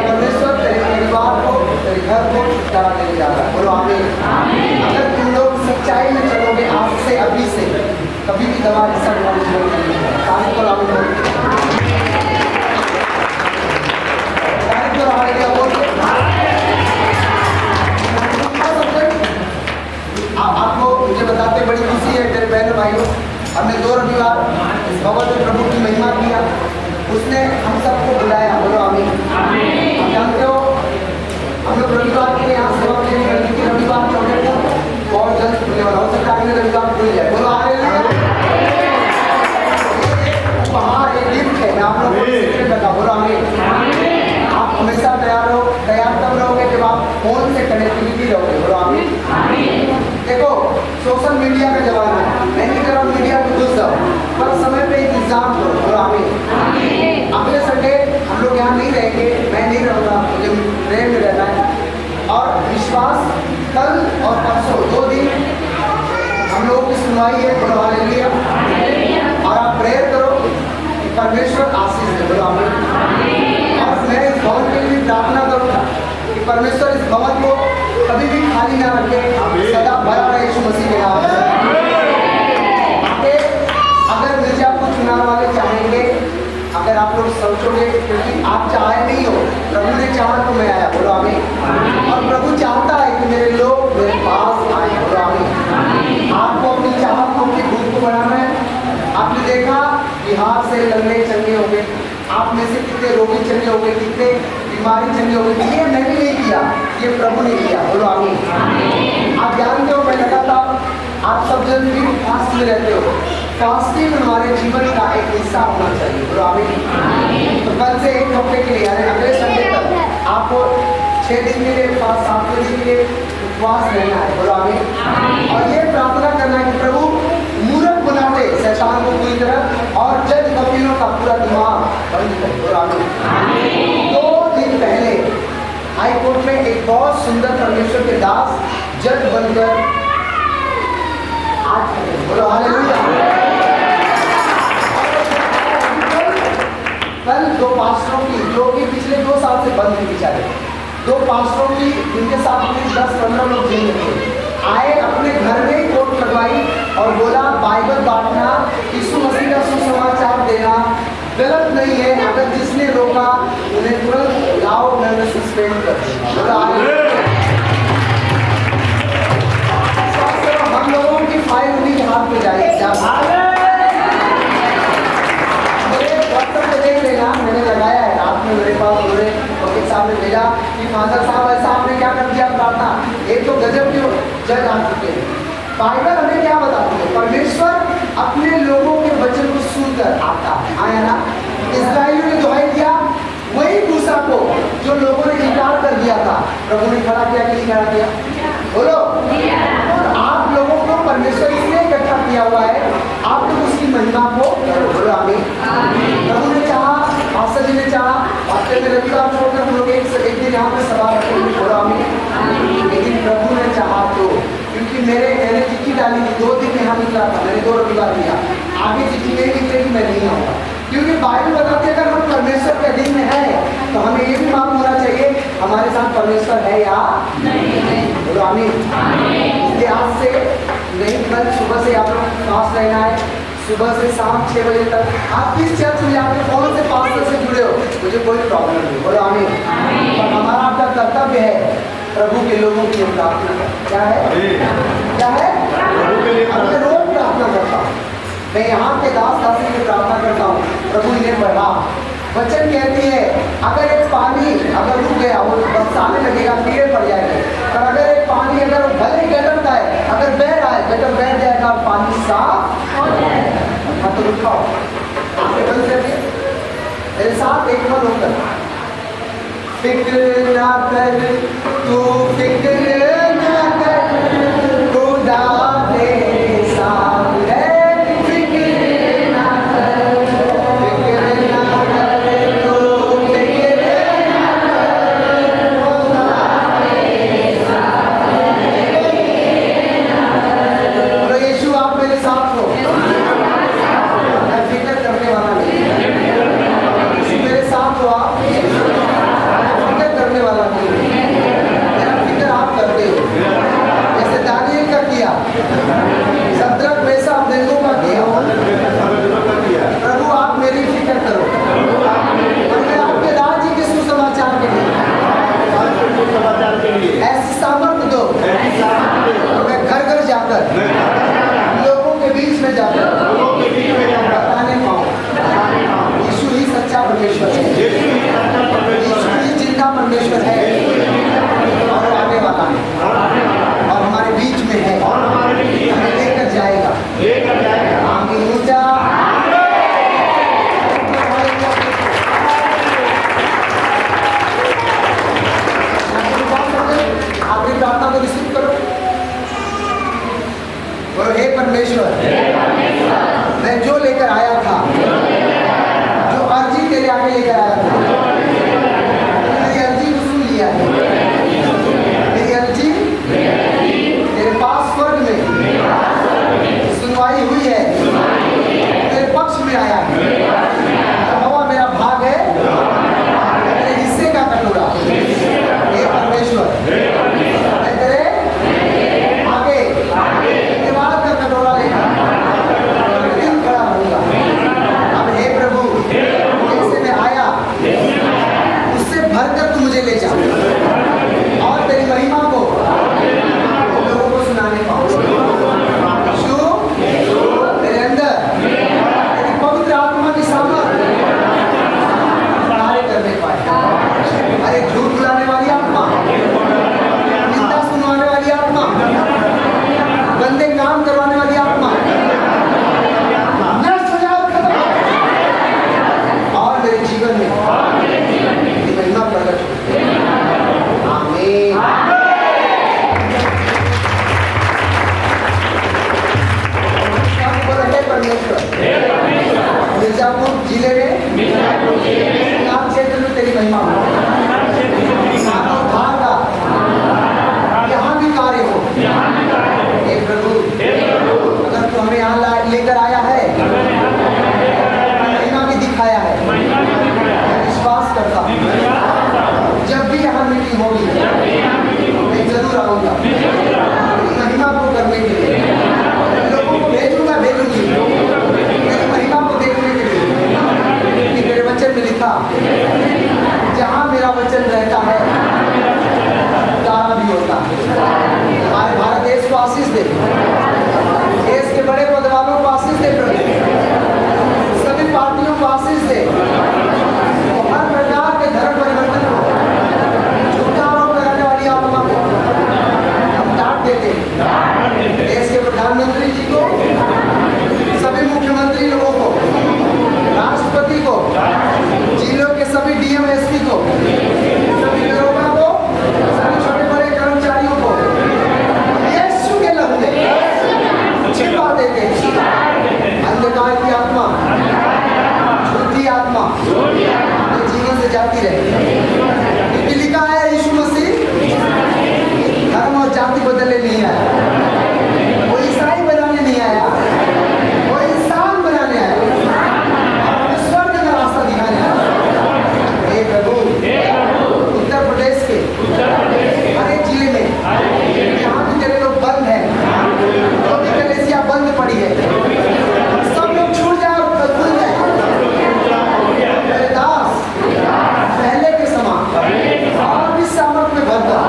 Speaker 1: परमेश्वर तेरे परिवार को, तेरे घर को छुटकारा देने जा रहा है। बोलो आमीन। अगर तुम लोग सच्चाई में चलोगे आज से, अभी से, कभी भी दवा ऐसा तुम्हारे जीवन में नहीं है। तारीफ करो आमीन। तारीफ करो हमारे क्या बोलते आपको मुझे बताते बड़ी खुशी है मेरे बहनों भाइयों। हमने 2 रविवार इस भवन में प्रभु की महिमा किया, उसने हम सबको बुलाया। बोलो आमीन। आप जानते हो हम लोग रविवार के लिए यहाँ सेवा के लिए कि रविवार चौथे को बहुत जल्द खुलने वाला हो सकता है, अगले रविवार खुल जाए। बोलो हालेलुया। उपहार एक गिफ्ट है, मैं आप लोगों को सीक्रेट बता। बोलो आमीन। आप हमेशा तैयार तब रहोगे जब आप फोन से कनेक्टिविटी रहोगे। बोलो आमीन। देखो सोशल मीडिया का जमाना है, मैं नहीं कर रहा हूँ मीडिया में घुस जाओ, पर समय पे इंतजाम करो। बोलो आमीन। अगले संडे हम लोग यहाँ नहीं रहेंगे, मैं नहीं रहूँगा, मुझे ट्रेन में रहना है। और विश्वास कल और परसों 2 दिन हम लोगों की सुनवाई है। बोलो हालेलुया। और आप प्रेयर करो कि परमेश्वर आशीष दे। बोलो आमीन। और मैं इस भवन के लिए प्रार्थना करूँगा कि परमेश्वर इस भवन को कभी भी खाली ना रखे, सदा भरा रहे यीशु मसीह के नाम से। अगर मिर्जापुर चुनाव वाले चाहेंगे, अगर आप लोग सोचोगे, क्योंकि आप चाहे नहीं हो, प्रभु ने चाहा तो मैं आया। बोलो आमीन। और प्रभु चाहता है कि मेरे लोग मेरे पास आए। बोलो आमीन। आपको अपनी चाहत को, अपनी भूख को बढ़ाना है। आपने देखा बिहार से लंगड़े चंगे हो गए, आप में से कितने रोगी चंगे हो गए, कितने बीमारी चंगे हो गई। ये मैंने नहीं किया, ये प्रभु ने किया। बोलो आमीन। आप जानते हो मैं लगातार आप सब जन भी फास्ट में रहते हो, फास्टिंग हमारे जीवन का एक हिस्सा होना चाहिए। बोलो आमीन। तो कल से 1 हफ्ते के लिए यानी अगले संडे तक आपको 6 दिन के लिए फास्ट, 7 दिन के लिए उपवास रहना है। बोलो आमीन। और ये प्रार्थना करना है कि प्रभु मूर्ख बनाते शैतान को पूरी तरह और जज वकीलों का पूरा दिमाग बंद कर। बोलो आमीन। 2 दिन पहले हाई कोर्ट में एक बहुत सुंदर परमेश्वर के दास जज बनकर आज। बोलो हालेलुया। कल 2 पास्टरों की, जो कि पिछले 2 साल से बंद थी बेचारे, 2 पास्टरों की, जिनके साथ 10-15 लोग जेल में थे, आए अपने घर में ही कोर्ट लगवाई और बोला बाइबल बांटना, यीशु मसीह का सुसमाचार देना गलत नहीं है। अगर जिसने रोका उन्हें तुरंत लाओ, मैं उन्हें सस्पेंड कर दूंगा। हम लोगों की फाइल उन्हीं के हाथ में जाएगी। देख लेना, मैंने लगाया है रात में, मेरे पास उन्होंने वकील साहब ने भेजा कि फादर साहब ऐसा आपने क्या कर दिया प्रार्थना। एक तो गजब के जज आ चुके हैं। बाइबल हमें क्या बताती है? परमेश्वर अपने लोगों के वचन को सुनकर आता है। आया ना? इस्राएलियों ने दुहाई दिया, वही मूसा को जो लोगों ने इनकार कर दिया था, प्रभु ने खड़ा किया कि नहीं खड़ा किया? बोलो। और आप लोगों को परमेश्वर इसलिए इकट्ठा किया हुआ है, आप लोग उसकी महिमा को बोलो आमीन। प्रभु ने चाहा, पास्टर जी ने चाहा, हफ्ते में रविवार छोड़कर हम लोग एक दिन यहाँ पर सभा रखेंगे। बोलो आमीन। लेकिन प्रभु ने चाहा तो, क्योंकि मैंने चिट्ठी डाली थी, 2 दिन यहाँ निकला था, मैंने 2 रविवार दिया, आगे चिट्ठी नहीं निकलेगी, मैं नहीं आऊँगा। क्योंकि बाइबल बताती है अगर हम परमेश्वर के अधीन में है तो हमें ये भी मालूम होना चाहिए हमारे साथ परमेश्वर है या नहीं। बोलो आमीन। इसलिए आज से नहीं, कल सुबह से आप लोग फास्ट रहना है, सुबह से शाम 6 बजे तक। आप किस चर्च में जाकर कौन से पास्टर से जुड़े हो, मुझे कोई प्रॉब्लम नहीं। बोलो आमीन। पर हमारा आपका कर्तव्य है प्रभु के लोगों की प्रार्थना। क्या है? क्या है? मैं रोज प्रार्थना करता हूँ, मैं यहाँ के दास दासी की प्रार्थना करता हूँ, प्रभु इन्हें बढ़ा। वचन कहती है अगर एक पानी अगर रुक गया वो बरसाने लगेगा, कीड़े पड़ जाएंगे, पर अगर एक पानी अगर भले ही गटरता है, अगर बह रहा है, गटर बह जाएगा और पानी साफ हो जाएगा। तो रुकाओ, आगे बंद करिए, मेरे साथ एक मन होकर फिक्र ना कर, तू फिक्र ना कर, खुदा तेरे साथ है। लेकर आया था। मेरी अर्जी को सुन लिया है। मेरी अर्जी तेरे पास स्वर्ग में सुनवाई हुई है, तेरे पक्ष में आया है। यहोवा मेरा भाग है, मेरे हिस्से का कटोरा। हे परमेश्वर, मैं तेरे आगे दीवार का कटोरा लेकर दिन खड़ा रहूंगा। अब हे प्रभु, जैसे मैं आया उससे भरकर तू मुझे ले जा और तेरी महिमा को लोगों को सुनाने पाऊं। मेरे अंदर तेरी पवित्र आत्मा की सामर्थ कार्य करने पाए। अरे झूठ बुलाने वाली आत्मा, निंदा सुनवाने वाली आत्मा, गंदे काम करवाने वाली आत्मा नष्ट हो जाओ, खत्म हो। और मेरे जीवन में तेरी महिमा प्रकट हो। आमीन। परमेश्वर, मिर्जापुर जिले में नाम क्षेत्र में तेरी महिमा हो। उद्धार का यहाँ भी कार्य हो। हे प्रभु, अगर तू हमें यहाँ लेकर आया है, महिमा भी दिखाया है, मैं विश्वास करता हूँ जब भी यहाँ मीटिंग होगी मैं जरूर आऊँगा महिमा को करने के लिए। लोगों को भेजूंगी तेरी महिमा को देखने के लिए। कि तेरे वचन में लिखा, जहाँ मेरा वचन रहता है तारा भी होता है। हमारे भारत देश को आशीष दे, देश के बड़े पद वालों को आशीष दे प्रभु, सभी पार्टियों को आशीष दे। हर प्रकार के धर्म परिवर्तन को, झूठा आरोप लगाने वाली आत्मा को हम डांट देते हैं। देश के प्रधानमंत्री जी को, सभी मुख्यमंत्री लोगों को, राष्ट्रपति को, जिलों के सभी डीएम एसपी को, सभी दरोगा को, सभी छोटे बड़े कर्मचारियों को यीशु के लहू में छिपा देते हैं। अंधकार की आत्मा, झूठी आत्मा अपने जीवन से जाती रहे। क्योंकि लिखा है यीशु मसीह धर्म और जाति बदलने नहीं आया, वो ईसाई बनाने नहीं आया, वो इंसान बनाने आया, स्वर्ग का रास्ता दिखाने आया। हे प्रभु, उत्तर प्रदेश के हर एक जिले में जहाँ भी तेरे लोग बंद है, जो भी कलेसिया बंद पड़ी है, सब लोग छूट जाए और खुल जाए। मेरे दास पहले के समान और भी सामर्थ में भरकर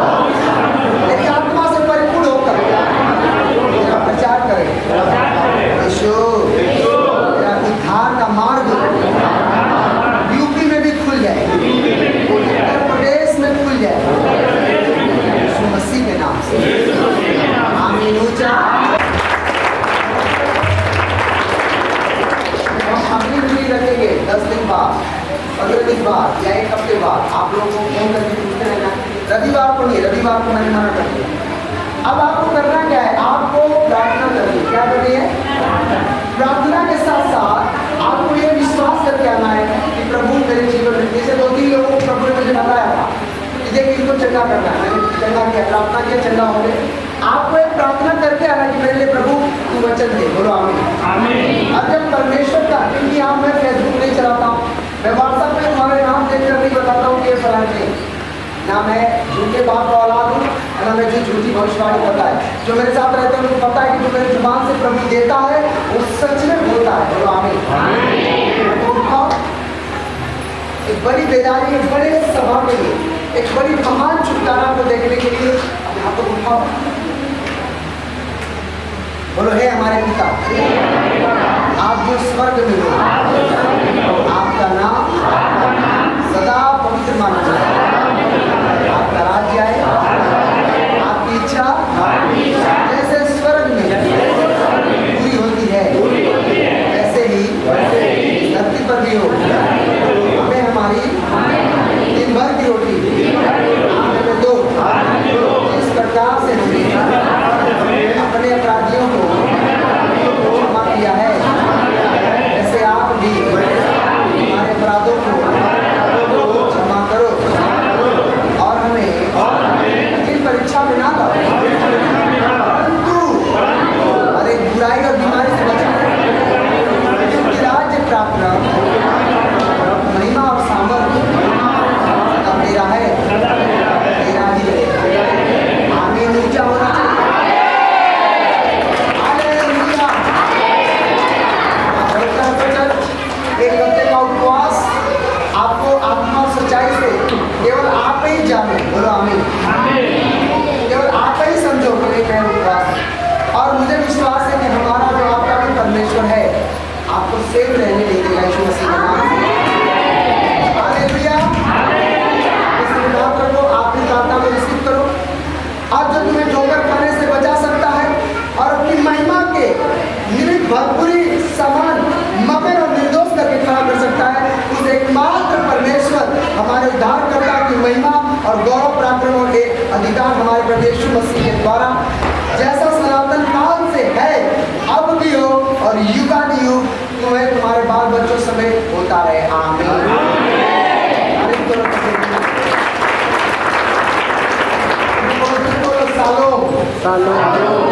Speaker 1: तेरी आत्मा से परिपूर्ण होकर तेरा प्रचार करें। यीशु, तेरा उद्धार का मार्ग यूपी में भी खुल जाए, उत्तर प्रदेश में खुल जाए, यीशु मसीह के नाम से। आमीन। ऊंचा हम अगली मीटिंग रखेंगे 10 दिन बाद, 15 दिन बाद या 1 हफ्ते बाद। आप लोगों को फोन करके पूछते रहना। रविवार को नहीं, रविवार को मैंने मना कर दिया। अब आपको करना क्या है? आपको प्रार्थना करनी है। क्या करनी है? प्रार्थना के साथ साथ आपको ये विश्वास करके आना है कि प्रभु मेरे जीवन में, जैसे 2-3 लोगों को प्रभु ने मुझे बताया था कि देखिए इनको चंगा करना है, मैंने चंगा किया, प्रार्थना किया, चंगा हो गए। आपको एक प्रार्थना करके आना कि मेरे लिए प्रभु तू वचन दे। बोलो आमीन। अब जब परमेश्वर का, क्योंकि यहाँ मैं फेसबुक नहीं चलाता हूँ, मैं व्हाट्सएप पे तुम्हारे नाम देखकर नहीं बताता हूँ कि ये फलान नहीं, ना मैं झूठे बाप का औलाद हूँ, ना मैं जो झूठी भविष्यवाणी पता है। जो मेरे साथ रहते हैं उनको पता है कि जो मेरी जुबान से प्रभु देता है वो सच में बोलता है। बोलो आमीन। उठाओ, एक बड़ी बेदारी, एक बड़े सभा के लिए, एक बड़ी महान छुटकारा को देखने के लिए यहाँ पर उठाओ। बोलो हे हमारे पिता, आप जो स्वर्ग में हो, आपका नाम सदा पवित्र माना जाए। आपका राज्य आए, आपकी इच्छा जैसे स्वर्ग में पूरी होती है वैसे ही धरती पर भी हो। हमें हमारी दिन भर की रोटी हमें दो, जिस प्रकार से हमने अपने अपराधियों को क्षमा किया है, ऐसे आप भी हमारे अपराधों को और गौरव पराक्रमों के अधिकार हमारे प्रभु यीशु मसीह के द्वारा जैसा सनातन काल से है, अब भी हो और युगानुयुग तुम्हें तुम्हारे बाल बच्चों समेत होता रहे। आमीन। सालों